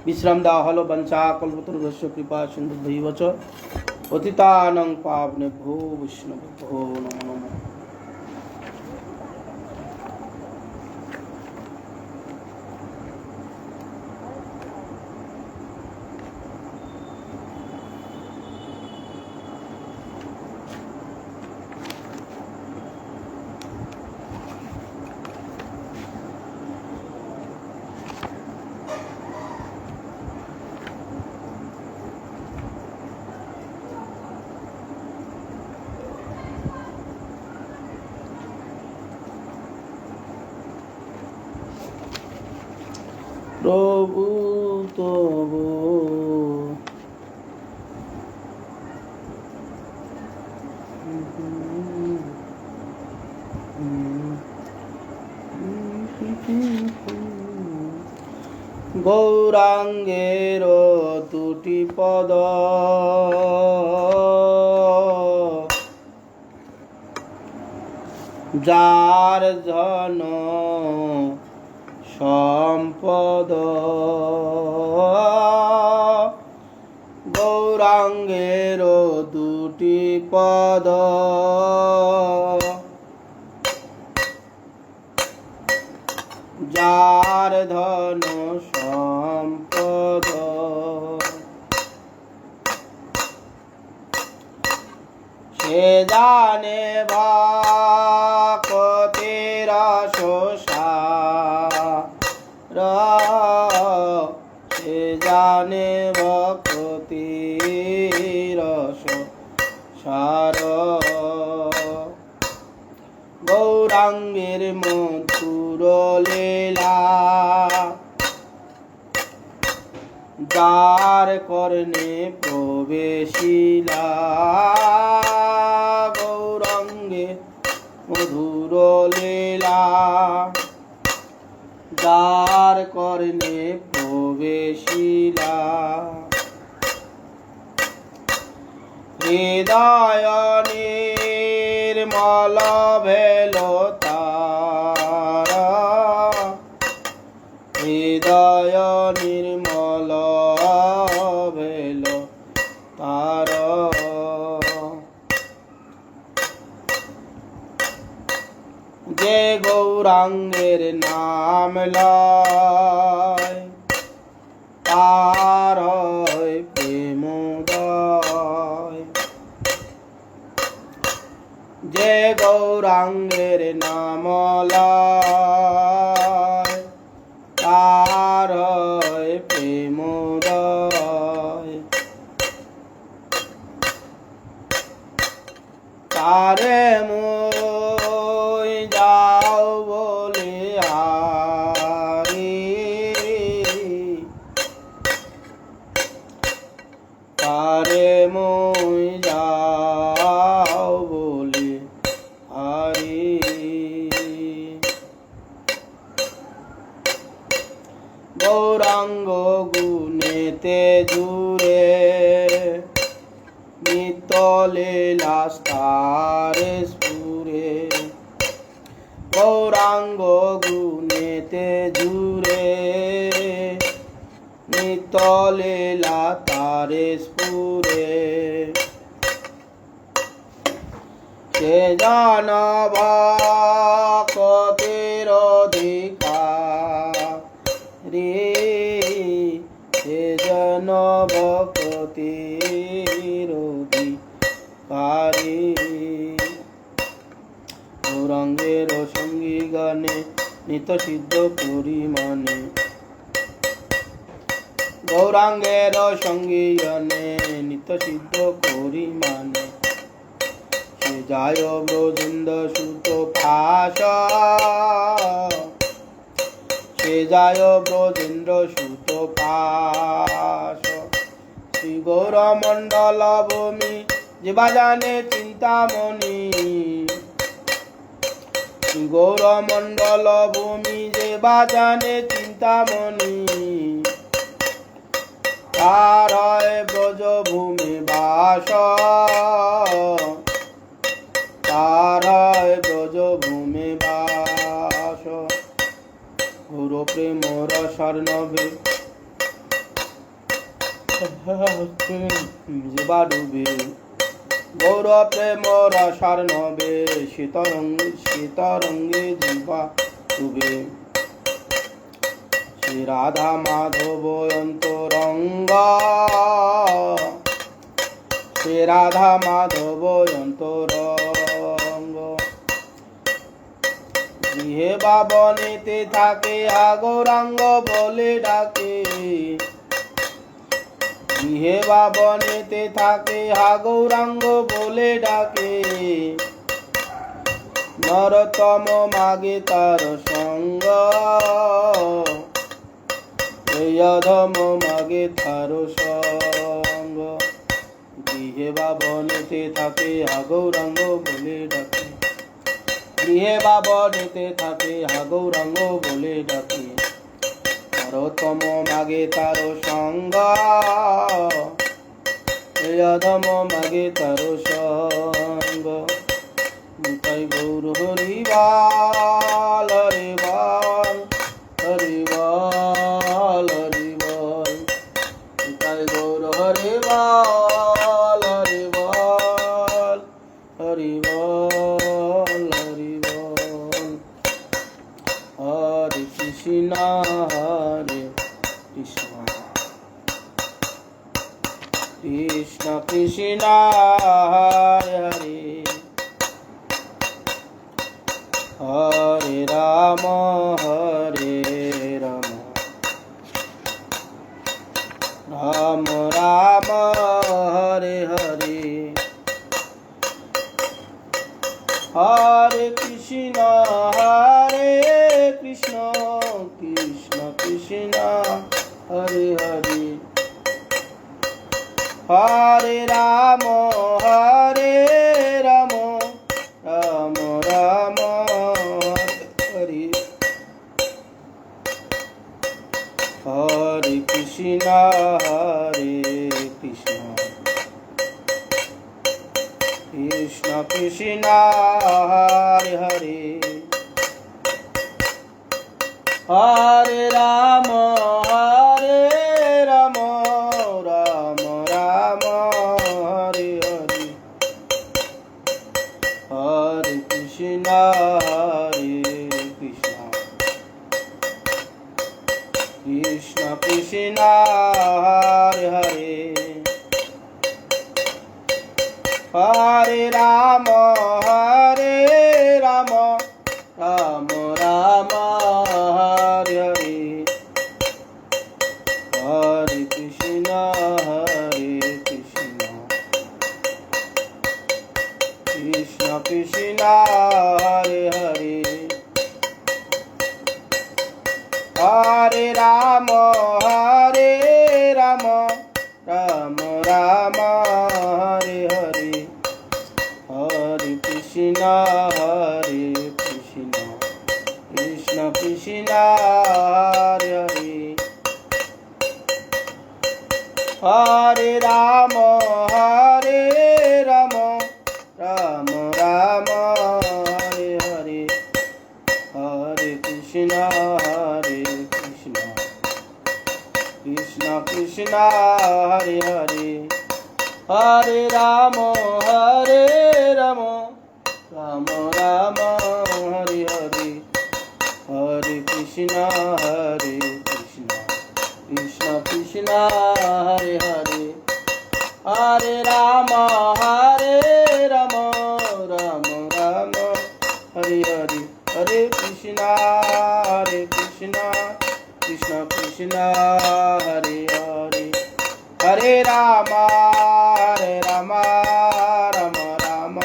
বিশ্রাম দেওয়া হলো। বঞ্চা কল্পতরুভ্যশ্চ কৃপা সিন্ধুভ্যৈব চ পতিতানাং পাবনেভ্যো বৈষ্ণবেভ্যো নমো নমঃ। প্রভু তবু গৌরাঙ্গের দুটি পদ যার জন সম্পদ গৌরাঙ্গের দুটি পদ যার ধন সম্পদ সে জানে ভক্তের সংসার সে জানে ভক্তের সংসার গৌরাঙ্গের মধুর লীলা যার কর্ণে প্রবেশিলা গৌরাঙ্গে মধুর লীলা যার কর্ণে প্রবেশিলা হৃদয় নির্মল ভেল তার হৃদয় নির্মল ভেল তার যে গৌরাঙ্গের নাম লয় তার প্রেমোদয় যে গৌরাঙ্গের নাম লয় তার প্রেমোদয় তারে মই যাও বলে হারি তারে মই যাও বলে হারি গৌরাঙ্গ গুণেতে জুড়ে নিত্য লীলা স্তারে স্ফুরে গৌরাঙ্গ গুণেতে জুড়ে নিত্য লীলা তারে স্ফুরে সে জানব কতের অধিকারী সে জানব কতের অধিকারী গৌরাঙ্গের সঙ্গী গানে নিত সিদ্ধ পরিমাণে গৌরাঙ্গের সঙ্গী গানে নিত সিদ্ধ পরিমাণে সে যায় ব্রজেন্দ্র সুত ফাস সে যায় ব্রজেন্দ্র সুত ফাস শ্রী গৌর মণ্ডল ভূমি যে বাজানে চিন্তামণি গৌরমণ্ডল ভূমি যে বাজানে চিন্তামণি, তার ব্রজ ভূমি বাস, তার ব্রজ ভূমি বাস। গৌর প্রেম রসার্ণবে যেবা ডুবে, গৌর প্রেম রসার্ণবে শীতরঙ্গে যেবা ডুবে। শ্রী রাধা মাধব অন্তরঙ্গ, শ্রী রাধা মাধব অন্তরঙ্গ। গৃহে বা বনেতে থাকে গৌরাঙ্গ বলে ডাকে, গৃহে বা বনেতে থাকে গৌরাঙ্গ বলে ডাকে। নরতম মাগে তার সঙ্গ, অধম মাগে তার সঙ্গ। গৃহে বা বনেতে থাকে গৌরাঙ্গ বলে ডাকে, গৃহে বা বনেতে থাকে গৌরাঙ্গ বলে ডাকে। নরতম মাগে তার সঙ্গ, অধম মাগে তার সঙ্গ। নিতাই গৌর হরি বল, হরি বল, হরি বল, হরি বল। নিতাই গৌর হরি বল, হরি বল, হরি বল, হরি বল। হরে কৃষ্ণ, হরে কৃষ্ণ, কৃষ্ণ কৃষ্ণ হরে হরে, হরে রাম হরে রাম, রাম রাম হরে হরে। হরে কৃষ্ণ, হরে কৃষ্ণ, কৃষ্ণ কৃষ্ণ হরে হরে। হরে রাম, হরে রাম, রাম রাম হরে। হরে কৃষ্ণ, হরে কৃষ্ণ, কৃষ্ণ কৃষ্ণ হরে হরে। হরে রাম, হরে রাম, রাম রাম হরে হরে। হরে কৃষ্ণ, হরে কৃষ্ণ, কৃষ্ণ কৃষ্ণ হরে হরে। হরে রাম, হরে রাম, রাম রাম হরে হরে। হরে কৃষ্ণ, হরে কৃষ্ণ, কৃষ্ণ কৃষ্ণ হরে হরে। হরে রাম, হরে রাম, রাম রাম হরে হরে। হরে কৃষ্ণ, হরে কৃষ্ণ, কৃষ্ণ কৃষ্ণ হরে হরে। হরে রাম, হরে রাম, রাম রাম হরে হরে। হরে কৃষ্ণ, হরে কৃষ্ণ, কৃষ্ণ কৃষ্ণ হরে হরে। হরে রাম, হরে রাম, রাম রাম হরে হরে। হরে কৃষ্ণ, হরে কৃষ্ণ, কৃষ্ণ কৃষ্ণ হরে হরে। হরে রাম, হরে রাম, রাম রাম হরে হরে। হরে কৃষ্ণ, কৃষ্ণ কৃষ্ণ হরে হরে। হরে রাম, রাম রাম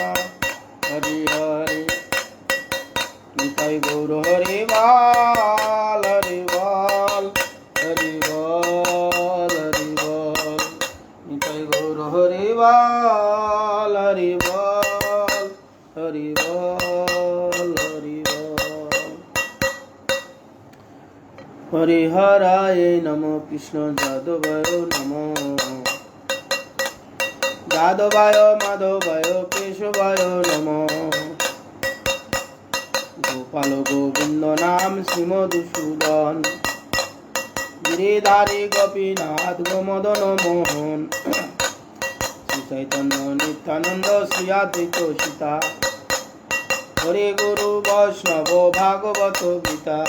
হরে হরে। নিতাই গৌর হরি বল, হরি বল, হরি বল, হরি বল। নিতাই গৌর হরি বল, হরি বল, হরি বল, হরি বল। হরিহরায় নমঃ কৃষ্ণ যাদবায় নমঃ যাদবায় মাধবায় কেশবায় নমঃ গোপাল গোবিন্দ নাম শ্রীমধুসূদন গিরিধারী গোপীনাথ গোমদন মোহন শ্রী চৈতন্য নিত্যানন্দ শ্রী অদ্বৈত সীতা হরে গুরু বৈষ্ণব ভাগবত গীতা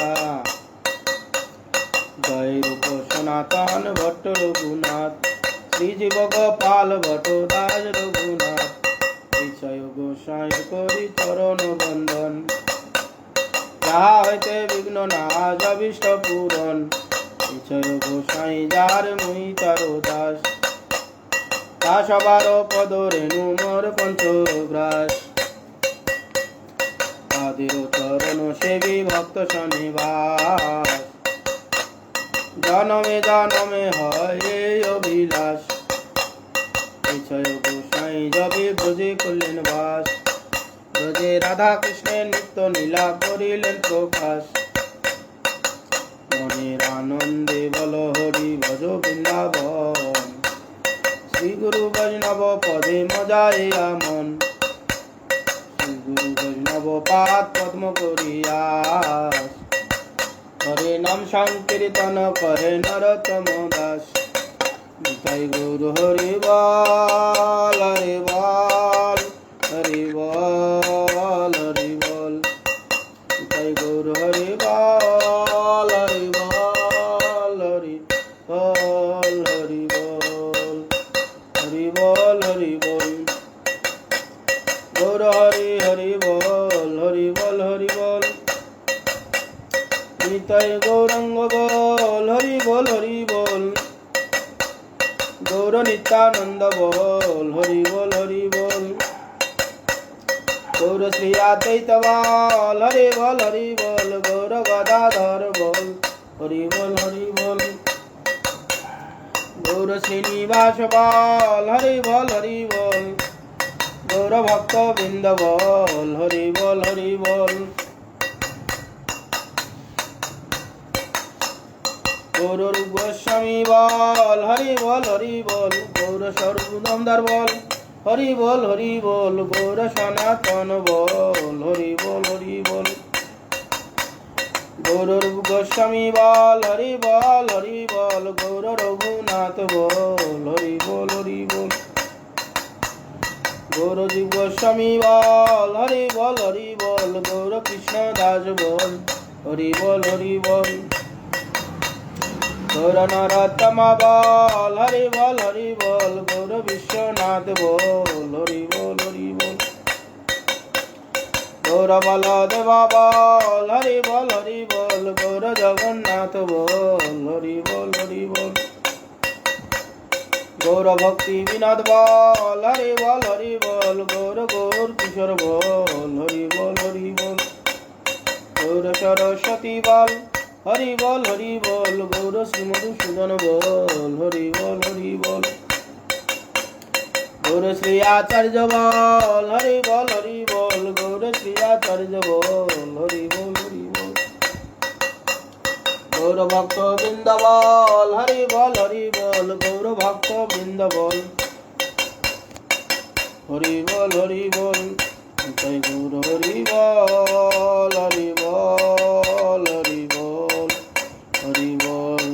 জয় রূপ সনাতন ভট্ট রঘুনাথ শ্রীজীব গোপাল ভট্ট দাস রঘুনাথ বিষয় গোসাই করি চরণ বন্দন যাহা হইতে বিঘ্ন নাশ অভীষ্ট পূরণ বিষয় গোসাই যার মুই তার দাস তা সবার পদ রেণু মোর পঞ্চগ্রাস তাদের চরণ সেবী ভক্ত শনিবাস জনমে জনমে হয় এই অভিলাষ বিষয় গোসাই যবে ব্রজে করলেন বাস ব্রজে রাধা কৃষ্ণের নিত্য লীলা করিলেন প্রকাশ মনের আনন্দে বল হরি ভজ বৃন্দাবন শ্রী গুরু বৈষ্ণব পদে মজায় আমন শ্রী গুরু বৈষ্ণব পাদ পদ্ম করিয়াস হরে নাম সংকীর্তন করে নরোত্তম দাস নিতাই গৌর হরি বল হরি বল হরি বল হরি বল নিতাই গৌর হরি বল হরি বল হরি বল হরি বল হরি বল হরি বল গৌর হরি হরি বল হরি বল হরি বল নিতাই গৌরাঙ্গ বল হরি বল হরি বল গৌর নিত্যানন্দ বল হরি বল হরি বল গৌর শ্রী অদ্বৈত বল হরি বল হরি বল গৌর গদাধর বল হরি বল হরি বল গৌর শ্রীনিবাস বল হরি বল হরি বল গৌর ভক্ত বৃন্দ বল হরি বল হরি বল গৌর রূপ গোস্বামী বল হরি বল হরি বল গৌর সর্বদমদার বল হরি বল হরি বল গৌর সনাতন বল হরি বল হরি বল গৌর রূপ গোস্বামী বল হরি বল হরি বল গৌর রঘুনাথ বল হরি বল হরি বল গৌর জীব গোস্বামী বল হরি বল হরি বল গৌর কৃষ্ণ দাস বল হরি বল হরি বল গৌর নরোত্তম বল হরি বল হরি বল গৌর বিশ্বনাথ বল হরি বল হরি বল গৌর বলদেব বল হরি বল হরি বল গৌর জগন্নাথ বল হরি বল হরি বল গৌর ভক্তি বিনোদ বল হরি বল হরি বল গৌর গৌর কিশোর বল হরি বল হরি বল গৌর সরস্বতী বল হরি বল গৌর শ্রীমধুসূদন বল হরি বল গৌর শ্রী আচার্য বল হরি বল গৌর শ্রী আচার্য বল হরি বল গৌর ভক্ত বৃন্দ বল হরি বল গৌর ভক্ত বৃন্দ বল হরি বল জয় গৌর হরি বল হরি বল হরি বল হরি বল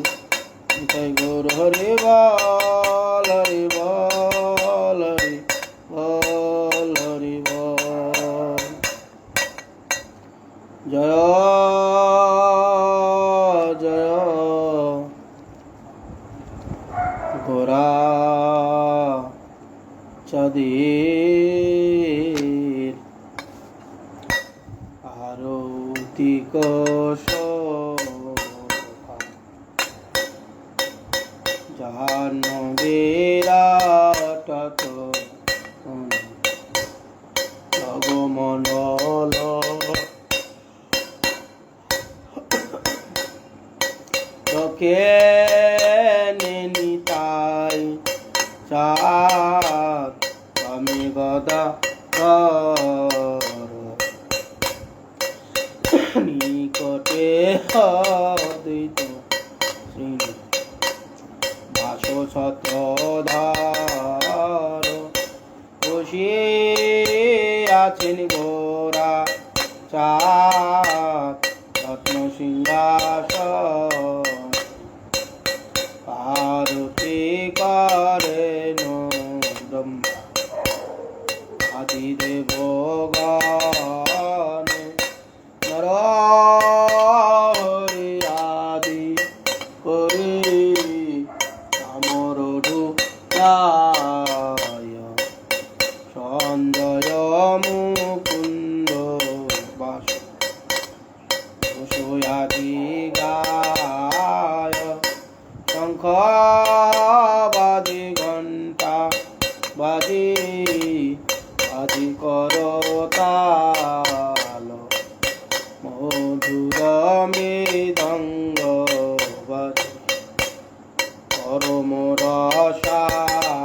জয় গৌর হরি বল হরি বল হরি বল হরি বল জয় জয় গোরা চাঁদের আরতি জাহ্নবীরাটত জগমণ্ডল তোকে নিতাই চাঁদ আমি গদা নিকটে রূপে অদ্বৈত শ্রী ভাসো ছত্রধর বসিয়ে আছেন গোরা চাঁদ রত্ন সিংহাসন আরতি করেন ব্রহ্মা আদিদেব গণ নরহরি আদি করি আমর ঢুকায় সঞ্জয় মুকুন্দ বাস বসয়াদি গায় শঙ্খ বাজি ঘণ্টা বাজি আদি করতাল মধুর মৃদঙ্গ বাজি পরম রসাল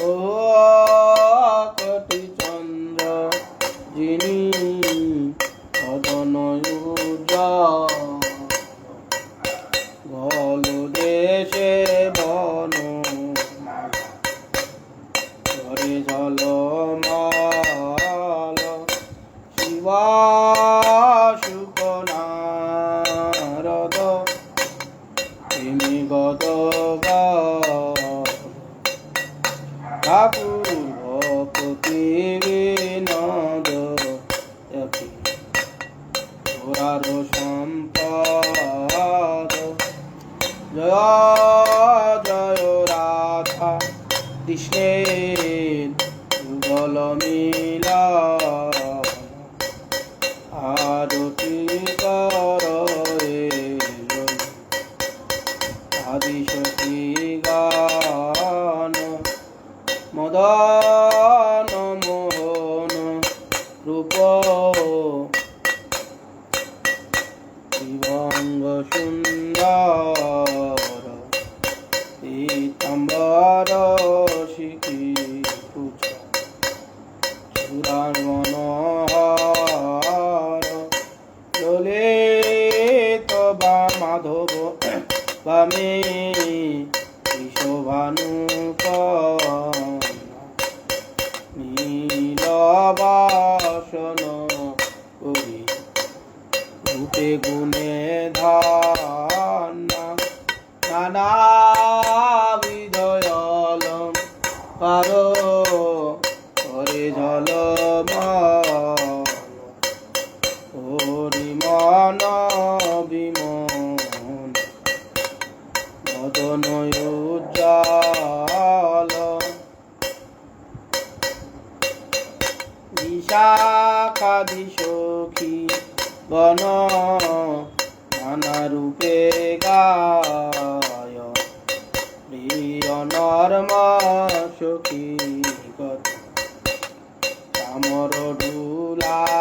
ও কোটি চন্দ্র যিনি সদন গল দেশে বন করে ঝলমল শিবা সুখ নারদ গদ ঠাকুর ভক্তি বিনোদ তোরার সম্পদ জয় জয় রাধা কৃষ্ণের যুগল মিলা আরতি কর আদি সখী গান মদন মোহন রূপ শিবঙ্গ সুন্দর পীতাম্বর শিখি পুছ সুরার মনোহর ললিত বা মাধব বামে শোভানু নীলবাসন করি রূপে গুণে ধান নানা বিধয়লম কার করে ঝলমল হরি মন বিমন বদন উজ্জ্বল বিশাখাদি সখী গণ নানা রূপে গায় প্রিয় নর্ম সখী গত আমর ডুলায়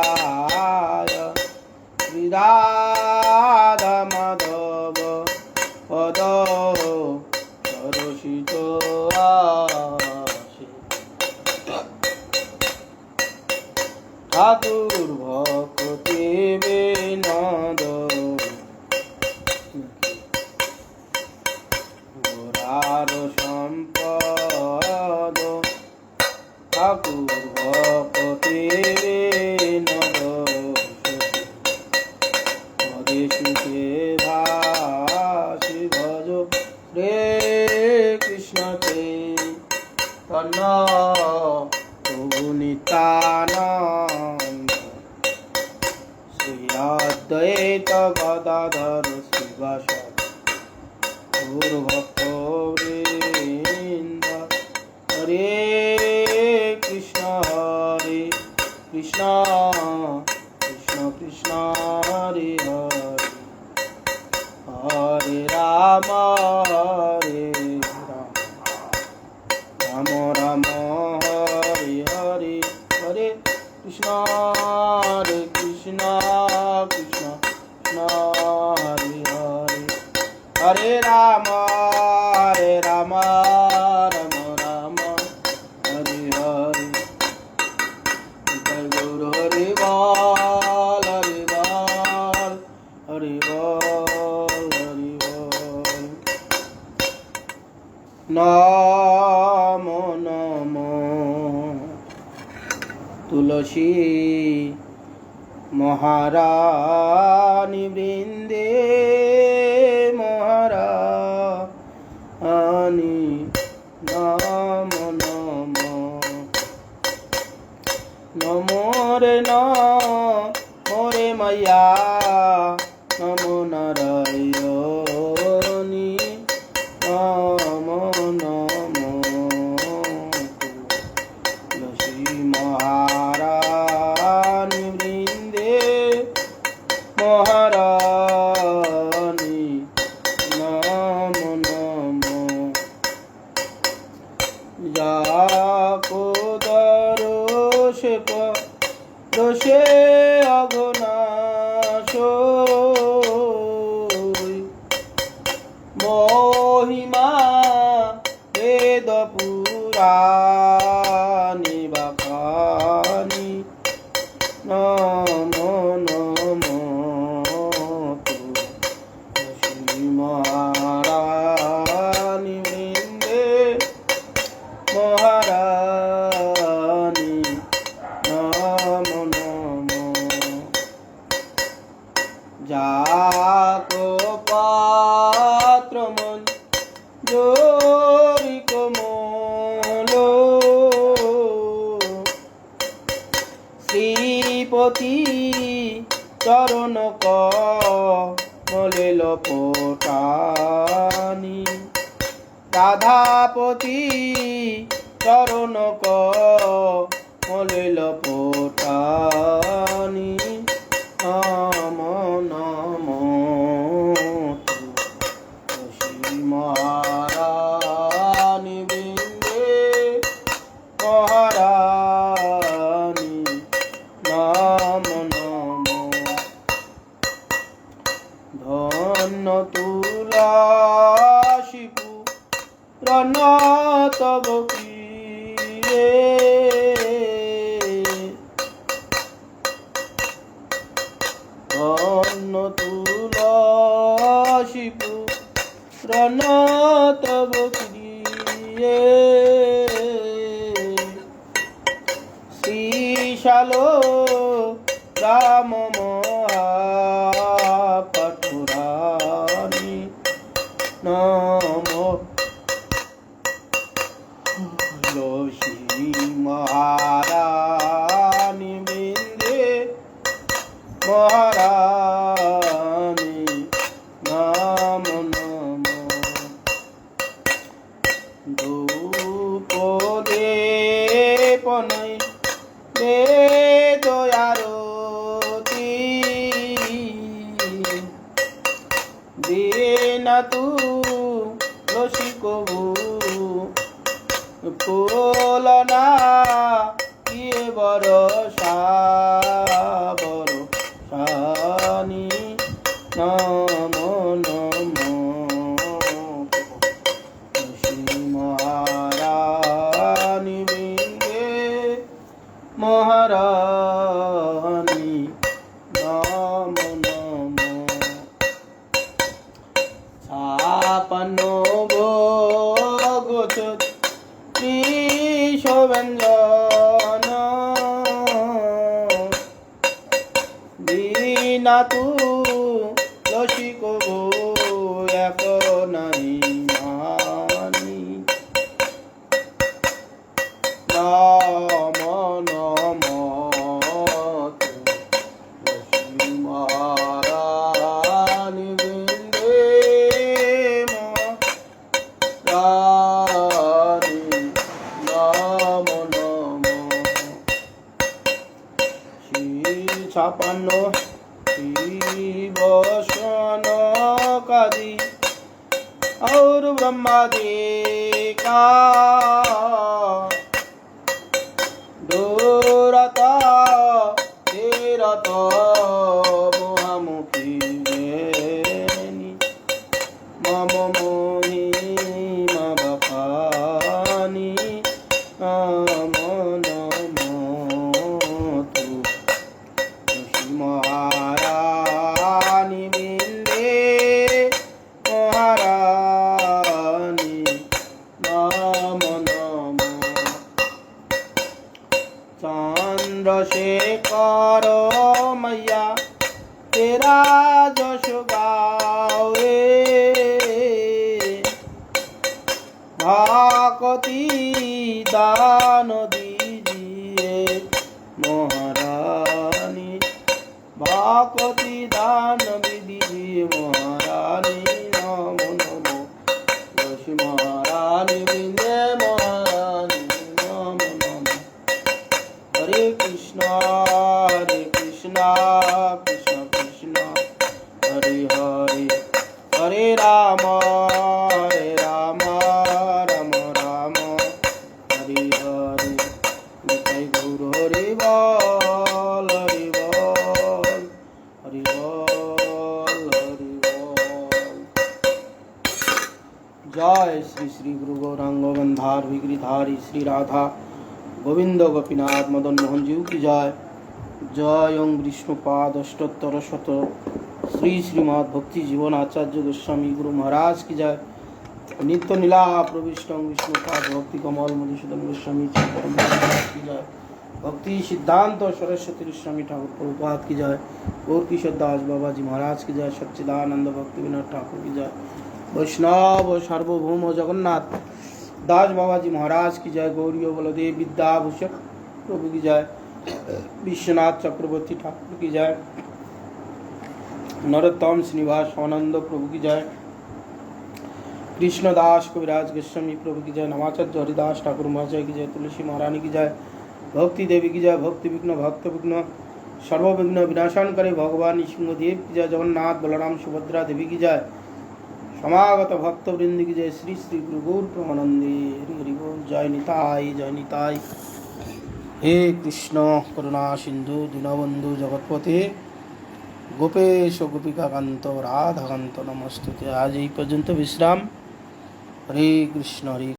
শ্রীরাধা মাধব পদ সরসিত আসে ঠাকুর ভক্তি বিনোদ গোরার সম্পদ ঠাকুর ভক্তি বিনোদ পদে সুখে ভাসি ভজ রে কৃষ্ণকে তন্ন প্রভু নিত্যানন্দ শ্রী অদ্বৈত গদাধর শিবাসাদ গৌর ভক্ত বৃন্দ হরে কৃষ্ণ কৃষ্ণ কৃষ্ণ হরে হরে হরে রাম রাম রাম হরে হরে হরে কৃষ্ণ কৃষ্ণ কৃষ্ণ হরে হরে হরে রাম রাম রাম হরে হরে গৌর হরে বল নমো নমো তুলসী মহারানী বৃন্দে মহারানী নমো নমো নমো রে নমো রে মাইয়া নমো নারায়ণী নমো নমো তুলসী মহারানী বৃন্দে মহারানী নমো নমো যাকো দরশে দোষে অগনাশ মহিমা বেদ পুরাণে বাখানি নমো নমো তুলসী মহারানী বৃন্দে মহারানী নমো নমো যাকো পাত্র মঞ্জরি কোমল শ্রীপতি চরণ কমলে লপটানি রাধাপতি চরণ কমলে লপটানি নমো নমো তুলসী মহারানী বৃন্দে মহারানী নমো নমো ধন্য তুলসী পুরাণ তব পীরে ধন্য তুলসী পুরাণ তব প্রিয়ে শ্রীশাল রাম মহাপাঠুরানী নমো তুলসী মহারানী বৃন্দে মহারানী নমো নমো ধূপ দেপনৈ বেদয়ারতি দেনা তুলসী কবু ফুলনা ইয়ে বরসানি নমো নমো তুলসী মহারানী বৃন্দে মহারানী নমো নমো ছাপন্ন ভোগ ত্রিশব্যঞ্জন দীনা তুলসী কবু এক নারী মানি নমো নমো তুলসী মহারানী বৃন্দে মহারানী নমো নমো ছাপান্ন শিবসন কাদি और ब्रह्मादि का दूरता धीरता मुहामुखी मम मोहि मबपानि नमो नमो तुलसी महारानी बृन्दे महारानी तेरा जश गाओ रे भाकती दान दीजिए महारानी भाकती दान भी दीजिए महारानी नमो नमो जश महारानी बिंदे महारानी नमो नमो हरे कृष्णा कृष्ण कृष्ण हरे हरे हरे राम राम राम हरे हरे जय गुरु हरि बोल हरि बोल हरि बोल हरि बोल। जय श्री श्री गुरु गौरांग गंधार विग्रधारी श्री राधा गोविंद गोपीनाथ मदन मोहन जीव की जय। जय ओं विष्णुपाद अष्टोत्तर शत श्री श्रीमद् भक्ति जीवन आचार्य गोस्वामी गुरु महाराज की जय। नित्य नीला प्रविष्ट विष्णुपाद भक्ति कमल मधुसूदन गोस्वामी की जय। भक्ति सिद्धांत सरस्वती गोस्वामी ठाकुर प्रभुपाद की जय। गौर किशोर दास बाबा जी महाराज की जय। सच्चिदानंद भक्ति विनोद ठाकुर की जय। वैष्णव सार्वभौम जगन्नाथ दास बाबा जी महाराज की जय। गौरी बलदेव विद्याभूषण प्रभु की जय। विश्वनाथ चक्रवर्ती ठाकुर की जय। नरोत्तम श्रीनिवास आनंद प्रभु की जय। कृष्णदास कविराज गोस्वामी प्रभु की जय। नवाचार्य हरिदास ठाकुर महाजय की जय। तुलसी महारानी की जय। भक्ति देवी की जय। भक्ति विघ्न भक्त विघ्न सर्वविघ्न विनाशन करे भगवान सिंहदेव की जय। जगन्नाथ बलराम सुभद्रा देवी की जय। समागत भक्त वृंद की जय। श्री श्री गुरु गौर प्रेमानंदे हरि हरि बोल। जय निताई जय निताई। हे कृष्ण करुणा सिंधु दीनबंधु जगतपते गोपेश गोपिका कांत राधा कांत नमस्तुते। आज এই পর্যন্ত বিশ্রাম। हरे कृष्ण हरे